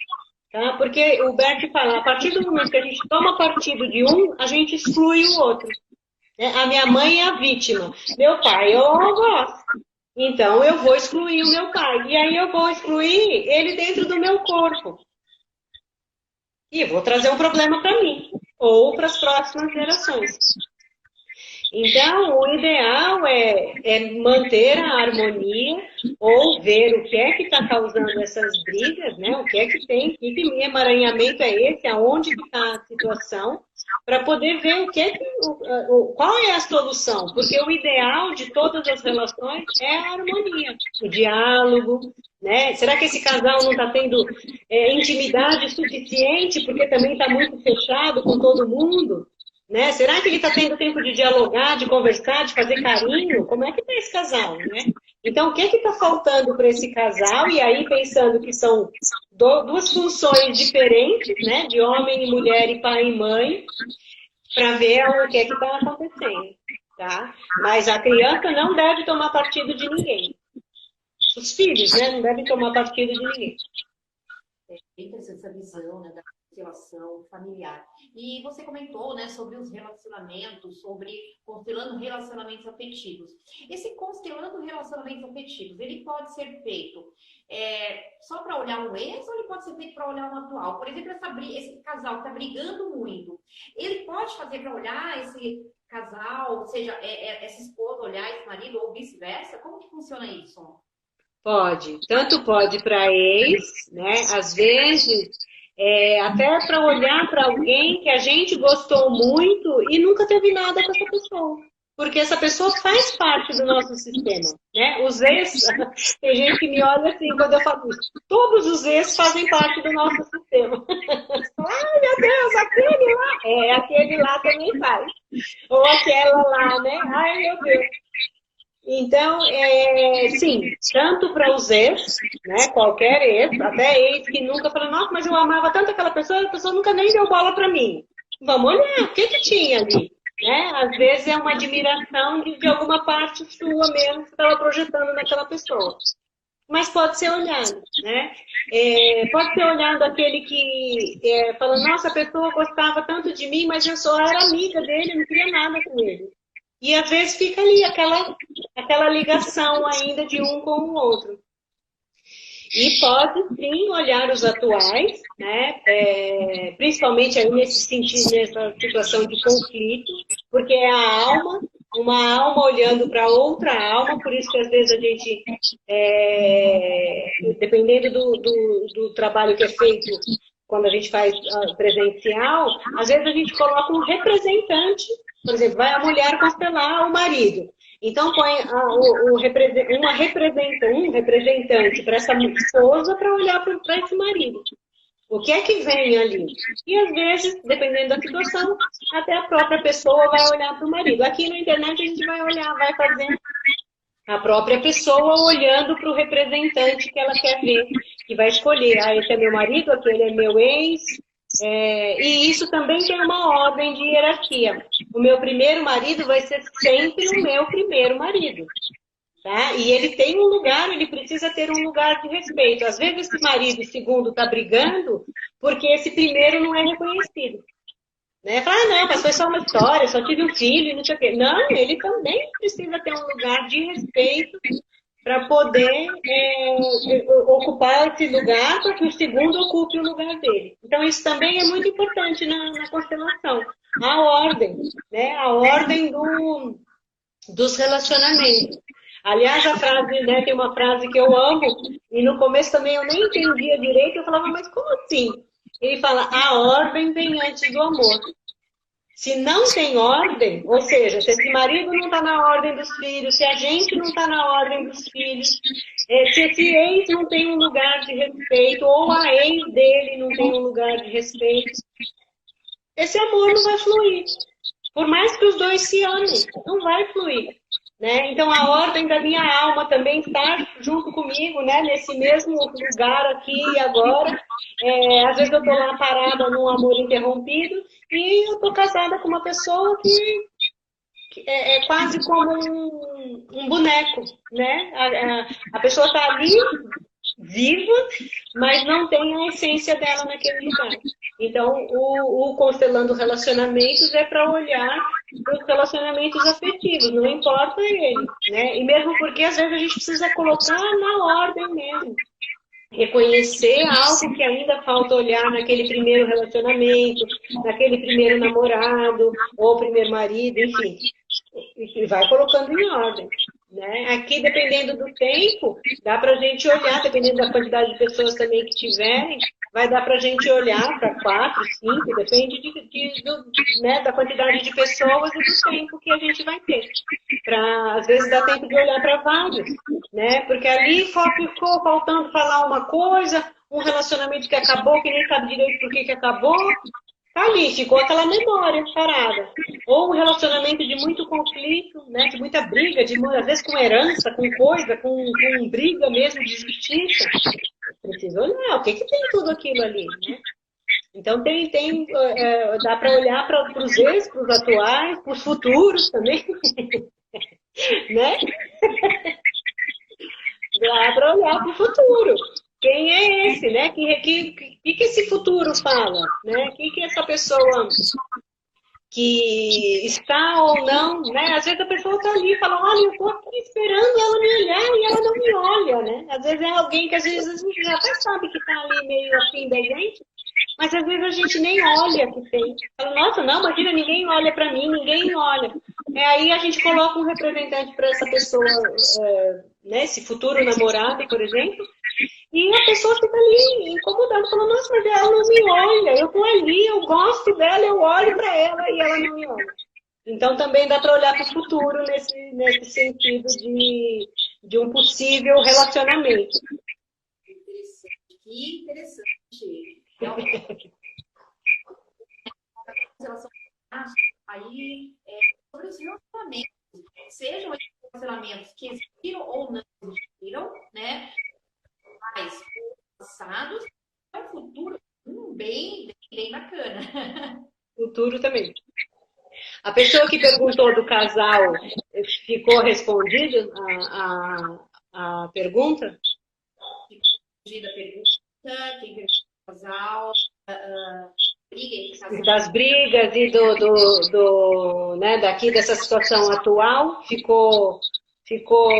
Tá? Porque o Bert fala, a partir do momento que a gente toma partido de um, a gente exclui o outro. A minha mãe é a vítima. Meu pai é o algoz. Então, eu vou excluir o meu pai. E aí eu vou excluir ele dentro do meu corpo. E vou trazer um problema para mim. Ou para as próximas gerações. Então, o ideal é manter a harmonia ou ver o que é que está causando essas brigas, né? O que é que tem, que emaranhamento é esse, aonde está a situação, para poder ver o que é que, qual é a solução. Porque o ideal de todas as relações é a harmonia, o diálogo, né? Será que esse casal não está tendo intimidade suficiente porque também está muito fechado com todo mundo? Né? Será que ele está tendo tempo de dialogar, de conversar, de fazer carinho? Como é que está esse casal, né? Então, o que está faltando para esse casal? E aí, pensando que são duas funções diferentes, né? De homem e mulher e pai e mãe, para ver o que está acontecendo, tá? Mas a criança não deve tomar partido de ninguém. Os filhos, né? Não devem tomar partido de ninguém. É interessante essa visão, né, da relação familiar. E você comentou, né, sobre os relacionamentos, sobre constelando relacionamentos afetivos. Esse constelando relacionamentos afetivos, ele pode ser feito só para olhar o ex ou ele pode ser feito para olhar o atual? Por exemplo, esse casal que está brigando muito, ele pode fazer para olhar esse casal, ou seja, essa esposa olhar esse marido ou vice-versa? Como que funciona isso? Pode. Tanto pode para ex, né? Às vezes, até para olhar para alguém que a gente gostou muito e nunca teve nada com essa pessoa. Porque essa pessoa faz parte do nosso sistema, né? Os ex, tem gente que me olha assim quando eu falo isso. Todos os ex fazem parte do nosso sistema. Ai, meu Deus, aquele lá. Aquele lá também faz. Ou aquela lá, né? Ai, meu Deus. Então, sim, tanto para os ex, né, qualquer ex, até ex que nunca falou, nossa, mas eu amava tanto aquela pessoa, a pessoa nunca nem deu bola para mim. Vamos olhar, o que tinha ali? Né? Às vezes é uma admiração de alguma parte sua mesmo que estava projetando naquela pessoa. Mas pode ser olhado, né? Pode ser olhado aquele que fala, nossa, a pessoa gostava tanto de mim, mas eu só era amiga dele, não queria nada com ele. E às vezes fica ali aquela ligação ainda de um com o outro. E pode sim olhar os atuais, né? Principalmente aí nessa situação de conflito, porque é uma alma olhando para outra alma, por isso que às vezes a gente, dependendo do trabalho que é feito quando a gente faz presencial, às vezes a gente coloca um representante. Por exemplo, vai a mulher constelar o marido. Então, põe um representante para essa esposa para olhar para esse marido. O que é que vem ali? E, às vezes, dependendo da situação, até a própria pessoa vai olhar para o marido. Aqui na internet a gente vai olhar, vai fazer a própria pessoa olhando para o representante que ela quer ver, que vai escolher. Esse é meu marido, aquele é meu ex. E isso também tem uma ordem de hierarquia. O meu primeiro marido vai ser sempre o meu primeiro marido. Tá? E ele tem um lugar, ele precisa ter um lugar de respeito. Às vezes esse marido segundo está brigando porque esse primeiro não é reconhecido. Né? Fala, não, mas foi só uma história, só tive um filho, não sei o quê. Não, ele também precisa ter um lugar de respeito para poder ocupar esse lugar, para que o segundo ocupe o lugar dele. Então, isso também é muito importante na constelação. A ordem, né? A ordem dos relacionamentos. Aliás, a frase, né, tem uma frase que eu amo, e no começo também eu nem entendia direito, eu falava, mas como assim? Ele fala, a ordem vem antes do amor. Se não tem ordem, ou seja, se esse marido não está na ordem dos filhos, se a gente não está na ordem dos filhos, se esse ex não tem um lugar de respeito, ou a ex dele não tem um lugar de respeito, esse amor não vai fluir. Por mais que os dois se amem, não vai fluir. Né? Então a ordem da minha alma também está junto comigo, né? Nesse mesmo lugar aqui e agora. Às vezes eu estou lá parada num amor interrompido e eu estou casada com uma pessoa que é quase como um boneco, né? A pessoa está ali viva, mas não tem a essência dela naquele lugar. Então, o Constelando Relacionamentos é para olhar para os relacionamentos afetivos, não importa ele, né? E mesmo porque às vezes a gente precisa colocar na ordem mesmo. Reconhecer algo que ainda falta olhar naquele primeiro relacionamento, naquele primeiro namorado, ou primeiro marido, enfim. E vai colocando em ordem. Né? Aqui, dependendo do tempo, dá para a gente olhar, dependendo da quantidade de pessoas também que tiverem, vai dar para a gente olhar para 4, 5, depende né, da quantidade de pessoas e do tempo que a gente vai ter. Às vezes dá tempo de olhar para vários, né? Porque ali ficou faltando falar uma coisa, um relacionamento que acabou, que nem sabe direito por que acabou. Tá ali, ficou aquela memória parada. Ou um relacionamento de muito conflito, né? De muita briga, às vezes com herança, com coisa, com briga mesmo de justiça. Precisa olhar, o que tem tudo aquilo ali, né? Então dá para olhar para os ex, para os atuais, para os futuros também. Né? Dá para olhar para o futuro. Quem é esse, né? O que esse futuro fala? Né? O que essa pessoa que está ou não, né? Às vezes a pessoa está ali e fala, olha, eu estou aqui esperando ela me olhar e ela não me olha, né? Às vezes é alguém que às vezes a gente já até sabe que está ali meio afim da gente, mas às vezes a gente nem olha que tem. Fala, nossa, não, imagina, ninguém olha para mim, ninguém olha. Aí a gente coloca um representante para essa pessoa, né? Esse futuro namorado, por exemplo, e a pessoa fica ali incomodada, falando, nossa, mas ela não me olha, eu tô ali, eu gosto dela, eu olho para ela e ela não me olha. Então também dá para olhar para o futuro nesse sentido de um possível relacionamento. Que interessante. Realmente. Aí, sobre os relacionamentos, sejam relacionamentos que existiram ou não existiram, né? Mas passados, é um futuro bem bacana. Futuro também. A pessoa que perguntou do casal, ficou respondida a pergunta? Respondida a pergunta, quem perguntou do casal, das brigas e né, daqui dessa situação atual, ficou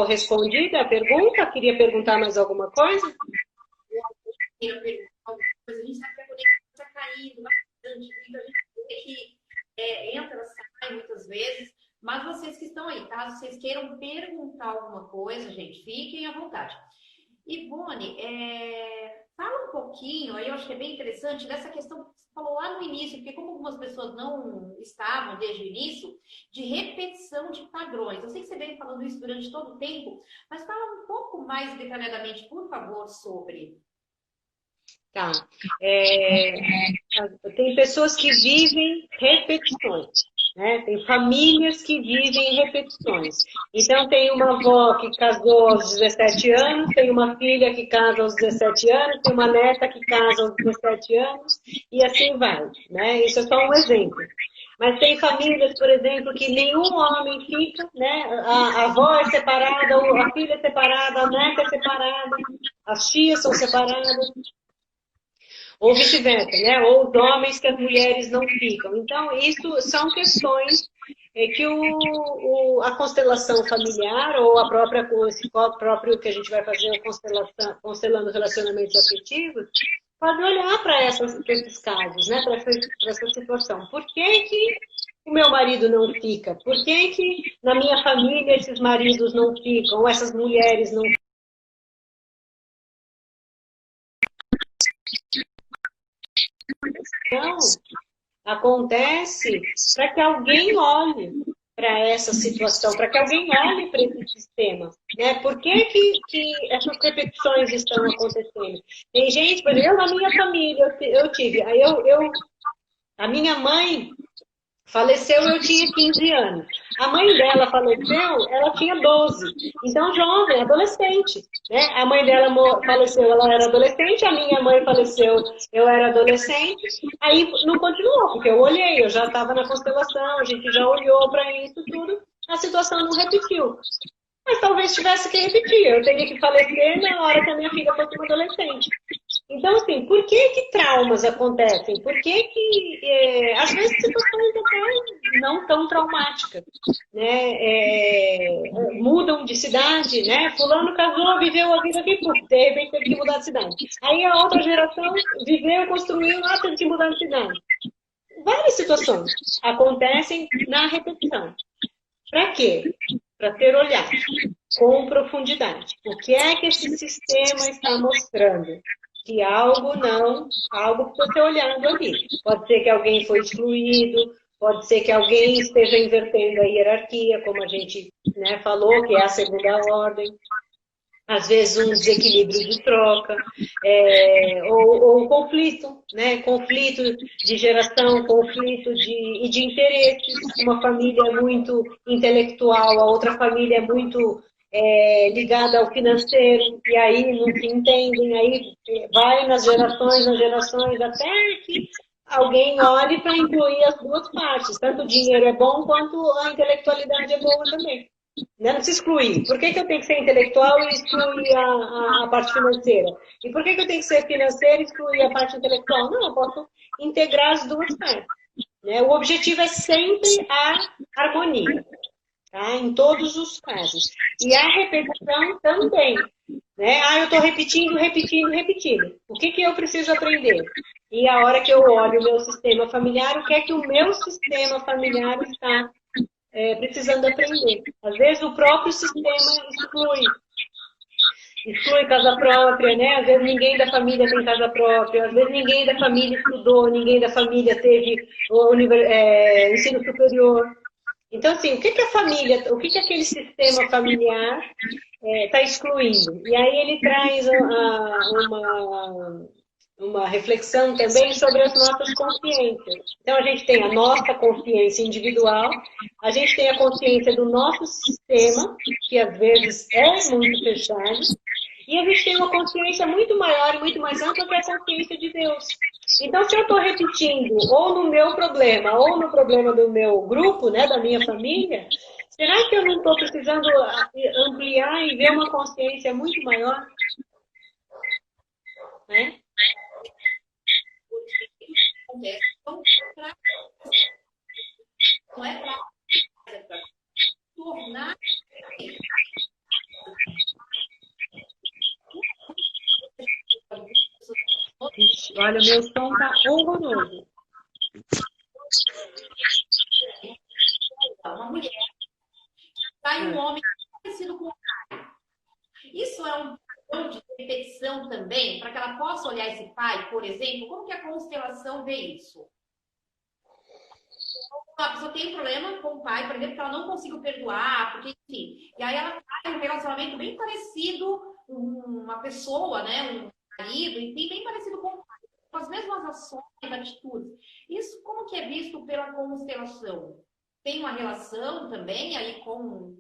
respondida a pergunta? Queria perguntar mais alguma coisa? Queria perguntar alguma coisa. A gente sabe que a conexão está caindo bastante, então a gente vê que entra, sai muitas vezes, mas vocês que estão aí, caso vocês queiram perguntar alguma coisa, gente, fiquem à vontade. Ivone, fala um pouquinho, aí eu acho que é bem interessante, dessa questão que você falou lá no início, porque como algumas pessoas não estavam desde o início, de repetição de padrões. Eu sei que você vem falando isso durante todo o tempo, mas fala um pouco mais detalhadamente, por favor, sobre... Tá. Tem pessoas que vivem repetições. Né? Tem famílias que vivem repetições. Então, tem uma avó que casou aos 17 anos, tem uma filha que casa aos 17 anos, tem uma neta que casa aos 17 anos, e assim vai. Né? Isso é só um exemplo. Mas tem famílias, por exemplo, que nenhum homem fica, né? A avó é separada, a filha é separada, a neta é separada, as tias são separadas. Ou vice-versa, né? Ou os homens que as mulheres não ficam. Então, isso são questões é que a constelação familiar, ou esse próprio que a gente vai fazer, a constelação, constelando relacionamentos afetivos, pode olhar para esses casos, né? Para essa situação. Por que que o meu marido não fica? Por que que na minha família esses maridos não ficam? Ou essas mulheres não ficam? Acontece para que alguém olhe para essa situação, para que alguém olhe para esse sistema. Né? Por que, que essas repetições estão acontecendo? Tem gente, por exemplo, na minha família, eu tive, a minha mãe faleceu, eu tinha 15 anos. A mãe dela faleceu, ela tinha 12. Então, jovem, adolescente. Né? A mãe dela faleceu, ela era adolescente. A minha mãe faleceu, eu era adolescente. Aí não continuou, porque eu olhei, eu já estava na constelação, a gente já olhou para isso tudo. A situação não repetiu. Mas talvez tivesse que repetir. Eu teria que falecer na hora que a minha filha fosse uma adolescente. Então, assim, por que traumas acontecem? Por que às vezes, situações até não tão traumáticas, né? Mudam de cidade, né? Fulano casou, viveu a vida aqui, de repente teve que mudar de cidade. Aí a outra geração viveu, construiu, teve que mudar de cidade. Várias situações acontecem na repetição. Para quê? Para ter olhar com profundidade. O que é que esse sistema está mostrando? Que algo precisa ser olhado ali. Pode ser que alguém foi excluído, pode ser que alguém esteja invertendo a hierarquia, como a gente, né, falou, que é a segunda ordem. Às vezes um desequilíbrio de troca, ou conflito, né? Conflito de geração, conflito de interesses. Uma família é muito intelectual, a outra família é muito ligada ao financeiro, e aí não se entendem, aí vai nas gerações, até que alguém olhe para incluir as duas partes. Tanto o dinheiro é bom, quanto a intelectualidade é boa também. Não se excluir. Por que eu tenho que ser intelectual e excluir a parte financeira? E por que eu tenho que ser financeira e excluir a parte intelectual? Não, eu posso integrar as duas partes. Né? O objetivo é sempre a harmonia, tá? Em todos os casos. E a repetição também. Né? Eu estou repetindo. O que eu preciso aprender? E a hora que eu olho o meu sistema familiar, o que é que o meu sistema familiar está precisando aprender. Às vezes o próprio sistema exclui casa própria, né? Às vezes ninguém da família tem casa própria, às vezes ninguém da família estudou, ninguém da família teve ensino superior. Então, assim, o que a família, o que aquele sistema familiar está excluindo? E aí ele traz uma reflexão também sobre as nossas consciências. Então, a gente tem a nossa consciência individual, a gente tem a consciência do nosso sistema, que às vezes é muito fechado, e a gente tem uma consciência muito maior e muito mais ampla, que é a consciência de Deus. Então, se eu estou repetindo ou no meu problema, ou no problema do meu grupo, né, da minha família, será que eu não estou precisando ampliar e ver uma consciência muito maior? Né? Então, não é para tornar olha, o meu som está horroroso. Uma mulher sai um homem parecido com o pai. Isso é um ponto de repetição também, para que ela possa olhar esse pai, por exemplo, como que a constelação vê isso? A pessoa tem um problema com o pai, por exemplo, que ela não conseguiu perdoar, porque, enfim. E aí ela tem um relacionamento bem parecido, uma pessoa, né, um marido, enfim, bem parecido com o pai, com as mesmas ações, atitudes. Isso como que é visto pela constelação? Tem uma relação também aí com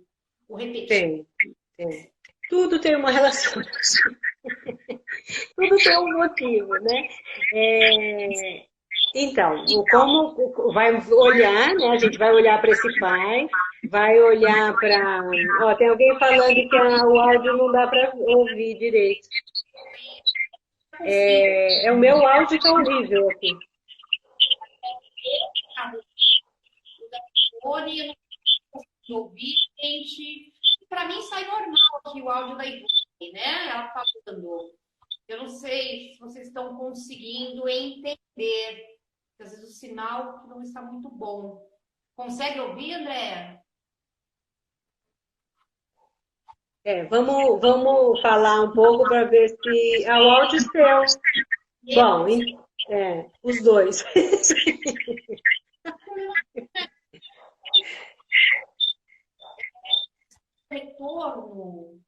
o repetir? Tem. Tudo tem uma relação. Tudo tem um motivo, né? Então, como vai olhar, né? A gente vai olhar para esse pai, vai olhar para... tem alguém falando que o áudio não dá para ouvir direito. O meu áudio está horrível aqui. ouvir, gente. Para mim sai normal aqui o áudio da Ivone, né? Ela falando. Eu não sei se vocês estão conseguindo entender. Às vezes o sinal não está muito bom. Consegue ouvir, André? Vamos falar um pouco para ver se... o áudio seu. Bom, os dois. Retorno.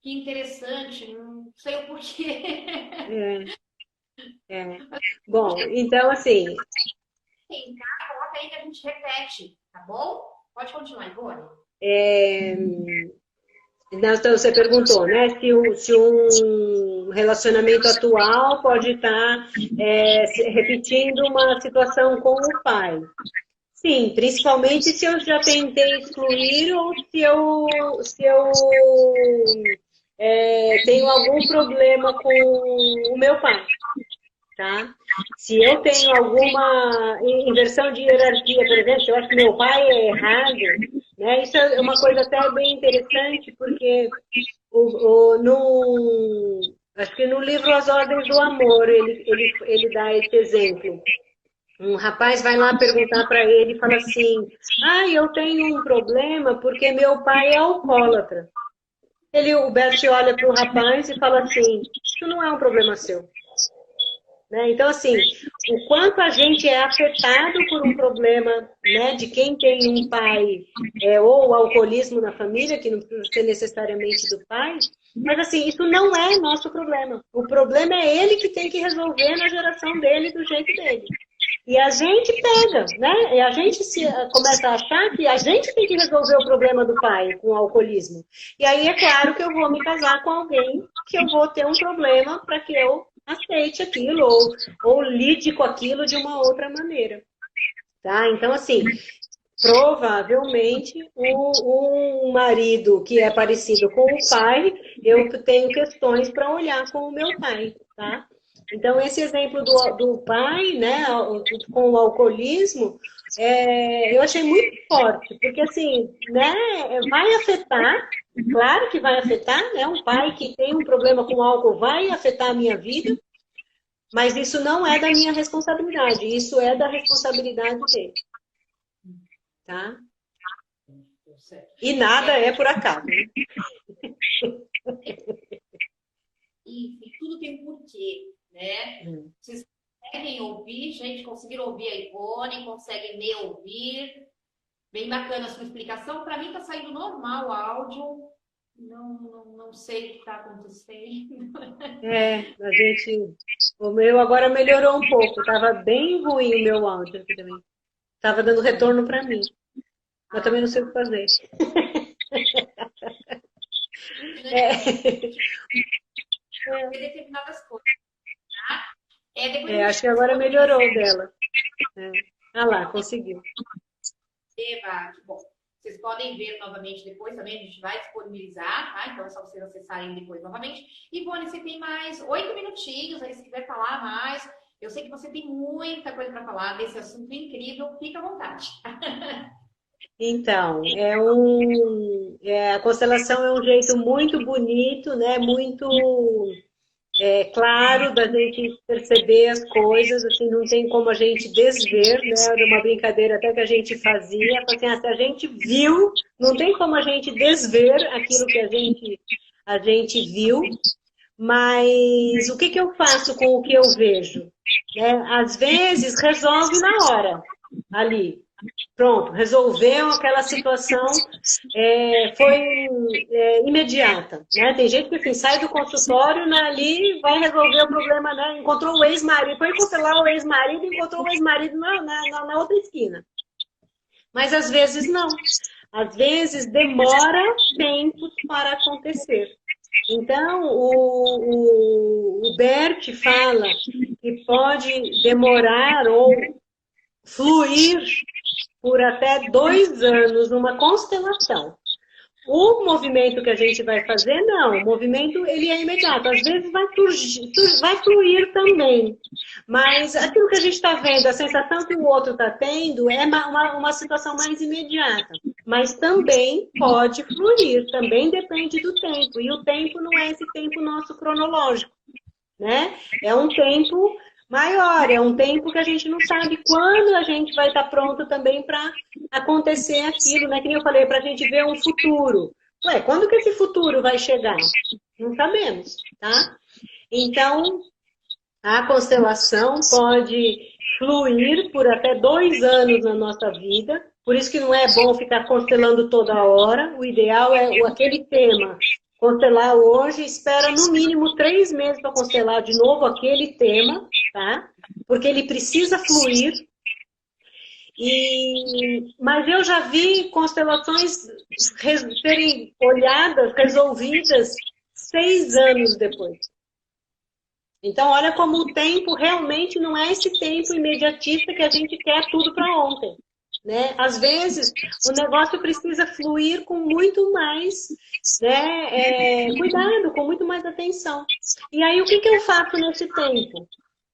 Que interessante, não sei o porquê. Bom, então assim... Coloca aí que a gente repete, tá bom? Pode continuar, Ivone. Então, você perguntou, né, se um relacionamento atual pode estar repetindo uma situação com o pai. Sim, principalmente se eu já tentei excluir ou se eu tenho algum problema com o meu pai, tá? Se eu tenho alguma inversão de hierarquia, por exemplo, eu acho que meu pai é errado, né? Isso é uma coisa até bem interessante, porque acho que no livro As Ordens do Amor, ele dá esse exemplo. Um rapaz vai lá perguntar para ele e fala assim, eu tenho um problema porque meu pai é alcoólatra. O Bert olha para o rapaz e fala assim, isso não é um problema seu. Né? Então, assim, o quanto a gente é afetado por um problema, né, de quem tem um pai ou o alcoolismo na família, que não precisa ser necessariamente do pai, mas assim, isso não é nosso problema. O problema é ele que tem que resolver na geração dele, do jeito dele. E a gente pega, né? E a gente começa a achar que a gente tem que resolver o problema do pai com o alcoolismo. E aí é claro que eu vou me casar com alguém que eu vou ter um problema para que eu aceite aquilo ou lide com aquilo de uma outra maneira. Tá? Então, assim, provavelmente um marido que é parecido com o pai, eu tenho questões para olhar com o meu pai, tá? Então, esse exemplo do pai, né, com o alcoolismo, eu achei muito forte, porque assim, né, vai afetar, claro que vai afetar, né, um pai que tem um problema com álcool vai afetar a minha vida, mas isso não é da minha responsabilidade, isso é da responsabilidade dele. Tá? E nada é por acaso. E tudo tem um porquê, né? Vocês conseguem ouvir, gente, conseguiram ouvir a Ivone, conseguem me ouvir. Bem bacana a sua explicação. Para mim tá saindo normal o áudio. Não sei o que está acontecendo. O meu agora melhorou um pouco. Tava bem ruim o meu áudio aqui também. Tava dando retorno para mim. Mas também não sei o que fazer. Determinadas coisas, tá? Acho que agora melhorou dela. Lá, conseguiu. Eba, que bom. Vocês podem ver novamente depois também, a gente vai disponibilizar, tá? Então é só vocês acessarem depois novamente. Ivone, você tem mais 8 minutinhos aí, se quiser falar mais. Eu sei que você tem muita coisa para falar desse assunto incrível, fica à vontade. Então, a constelação é um jeito muito bonito, né? Muito claro da gente perceber as coisas, assim, não tem como a gente desver, né? Era uma brincadeira até que a gente fazia, assim, se a gente viu, não tem como a gente desver aquilo que a gente viu, mas o que eu faço com o que eu vejo? Às vezes resolve na hora, ali. Pronto, resolveu aquela situação, foi imediata. Né? Tem gente que assim, sai do consultório ali vai resolver o problema, né? Encontrou o ex-marido, foi constelar o ex-marido e encontrou o ex-marido na outra esquina. Mas às vezes não. Às vezes demora tempo para acontecer. Então, o Bert fala que pode demorar ou fluir por até 2 anos numa constelação. O movimento que a gente vai fazer, não. O movimento, ele é imediato. Às vezes vai fluir também. Mas aquilo que a gente está vendo, a sensação que o outro está tendo, é uma situação mais imediata. mas também pode fluir, também depende do tempo. E o tempo não é esse tempo nosso cronológico, né? É um tempo maior, é um tempo que a gente não sabe quando a gente vai estar pronto também para acontecer aquilo, né? Que nem eu falei, para a gente ver um futuro. Ué, quando que esse futuro vai chegar? Não sabemos, tá? Então, a constelação pode fluir por até 2 anos na nossa vida. Por isso que não é bom ficar constelando toda hora. O ideal é aquele tema. Constelar hoje, espera no mínimo 3 meses para constelar de novo aquele tema, tá? Porque ele precisa fluir. Mas eu já vi constelações serem olhadas, resolvidas 6 anos depois. Então, olha como o tempo realmente não é esse tempo imediatista que a gente quer tudo para ontem. Né? Às vezes, o negócio precisa fluir com muito mais, né, cuidado, com muito mais atenção. E aí, o que eu faço nesse tempo?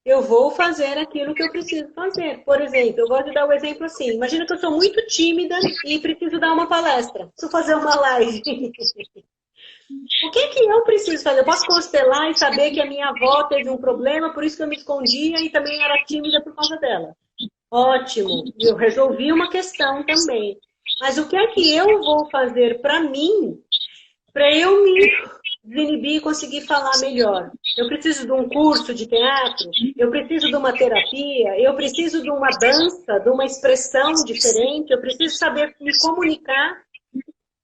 Eu vou fazer aquilo que eu preciso fazer. Por exemplo, eu gosto de dar o exemplo assim. Imagina que eu sou muito tímida e preciso dar uma palestra. Preciso fazer uma live. O que eu preciso fazer? Eu posso constelar e saber que a minha avó teve um problema, por isso que eu me escondia e também era tímida por causa dela. Ótimo, eu resolvi uma questão também. Mas o que é que eu vou fazer para mim, para eu me desinibir e conseguir falar melhor? Eu preciso de um curso de teatro, eu preciso de uma terapia, eu preciso de uma dança, de uma expressão diferente, eu preciso saber me comunicar,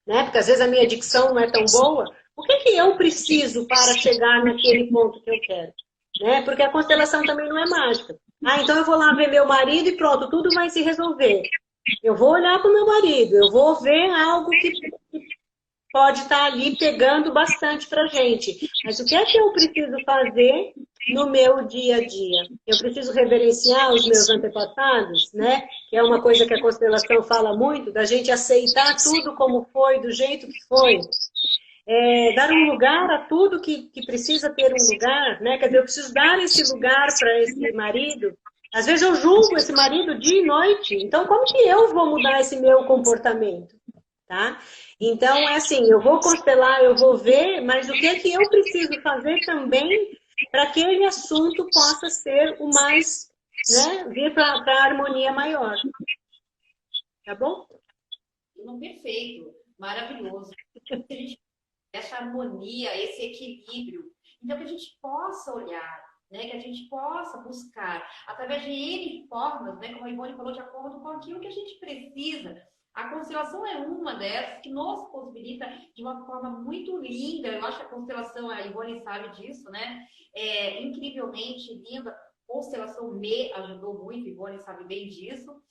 né? Porque às vezes a minha dicção não é tão boa. O que eu preciso para chegar naquele ponto que eu quero? Né? Porque a constelação também não é mágica. Ah, então eu vou lá ver meu marido e pronto, tudo vai se resolver. Eu vou olhar para o meu marido, eu vou ver algo que pode estar ali pegando bastante para a gente. Mas o que é que eu preciso fazer no meu dia a dia? Eu preciso reverenciar os meus antepassados, né? Que é uma coisa que a constelação fala muito, da gente aceitar tudo como foi, do jeito que foi. Dar um lugar a tudo que precisa ter um lugar, né? Quer dizer, eu preciso dar esse lugar para esse marido. Às vezes eu julgo esse marido dia e noite. Então, como que eu vou mudar esse meu comportamento? Tá? Então, é assim, eu vou constelar, eu vou ver, mas o que é que eu preciso fazer também para aquele assunto possa ser o mais, né, vir para a harmonia maior. Tá bom? Perfeito, maravilhoso. A gente essa harmonia, esse equilíbrio. Então, que a gente possa olhar, né? Que a gente possa buscar, através de N formas, né? Como a Ivone falou, de acordo com aquilo que a gente precisa. A constelação é uma dessas que nos possibilita de uma forma muito linda. Eu acho que a constelação, a Ivone sabe disso, né? É incrivelmente linda. Constelação me ajudou muito, a Ivone sabe bem disso.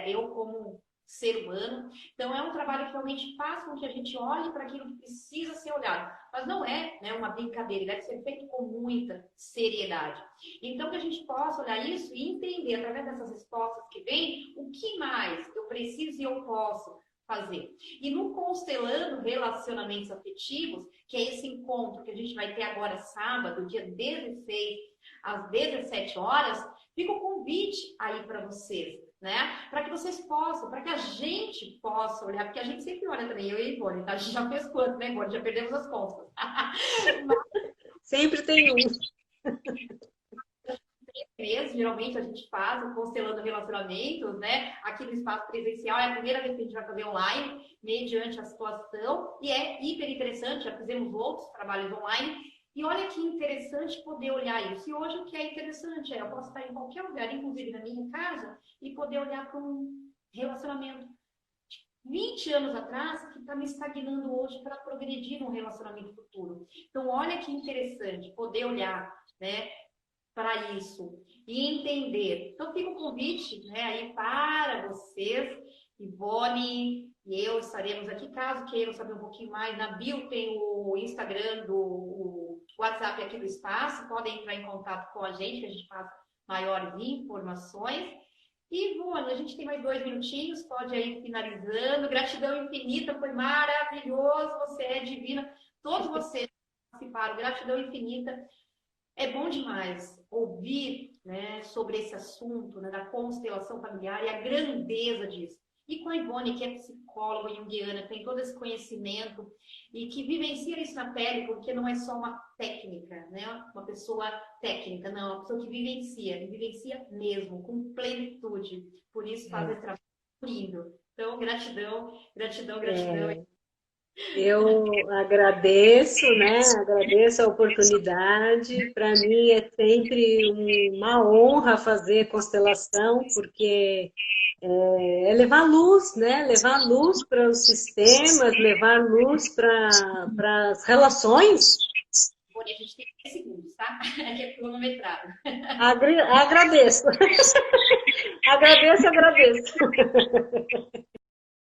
Eu, como ser humano. Então, é um trabalho que realmente faz com que a gente olhe para aquilo que precisa ser olhado. Mas não é, né, uma brincadeira, deve ser feito com muita seriedade. Então, que a gente possa olhar isso e entender, através dessas respostas que vêm, o que mais eu preciso e eu posso fazer. E no Constelando Relacionamentos Afetivos, que é esse encontro que a gente vai ter agora sábado, dia 16, às 17 horas, fica o convite aí para vocês, né? Para que vocês possam, para que a gente possa olhar, porque a gente sempre olha também, eu e a Ivone, tá? A gente já fez quanto, né, Ivone? Já perdemos as contas. Sempre tem um. Mesmo, geralmente a gente faz o Constelando Relacionamentos, né? Aqui no espaço presencial, é a primeira vez que a gente vai fazer online, mediante a situação, e é hiper interessante, já fizemos outros trabalhos online, e olha que interessante poder olhar isso. E hoje o que é interessante eu posso estar em qualquer lugar, inclusive na minha casa, e poder olhar para um relacionamento 20 anos atrás que está me estagnando hoje para progredir num relacionamento futuro. Então, olha que interessante poder olhar, né, para isso e entender. Então, fica o convite, né, aí para vocês, Ivone e eu estaremos aqui. Caso queiram saber um pouquinho mais, na bio tem o Instagram, o WhatsApp aqui do espaço, podem entrar em contato com a gente, que a gente passa maiores informações. E, Ivone, a gente tem mais 2 minutinhos, pode ir finalizando. Gratidão infinita, foi maravilhoso, você é divina. Todos vocês participaram, gratidão infinita. É bom demais ouvir, né, sobre esse assunto, né, da constelação familiar e a grandeza disso. E com a Ivone, que é psicóloga junguiana, tem todo esse conhecimento e que vivencia isso na pele, porque não é só uma técnica, né? Uma pessoa técnica, não, é uma pessoa que vivencia, e vivencia mesmo, com plenitude. Por isso faz esse trabalho lindo. Então, gratidão, gratidão, gratidão. É, eu agradeço, né? Agradeço a oportunidade. Para mim é sempre uma honra fazer constelação, porque é levar luz, né? Levar luz para os sistemas, levar luz para as relações. Ivone, a gente tem 10 segundos, tá? Aqui é cronometrado. Agradeço. Agradeço, agradeço.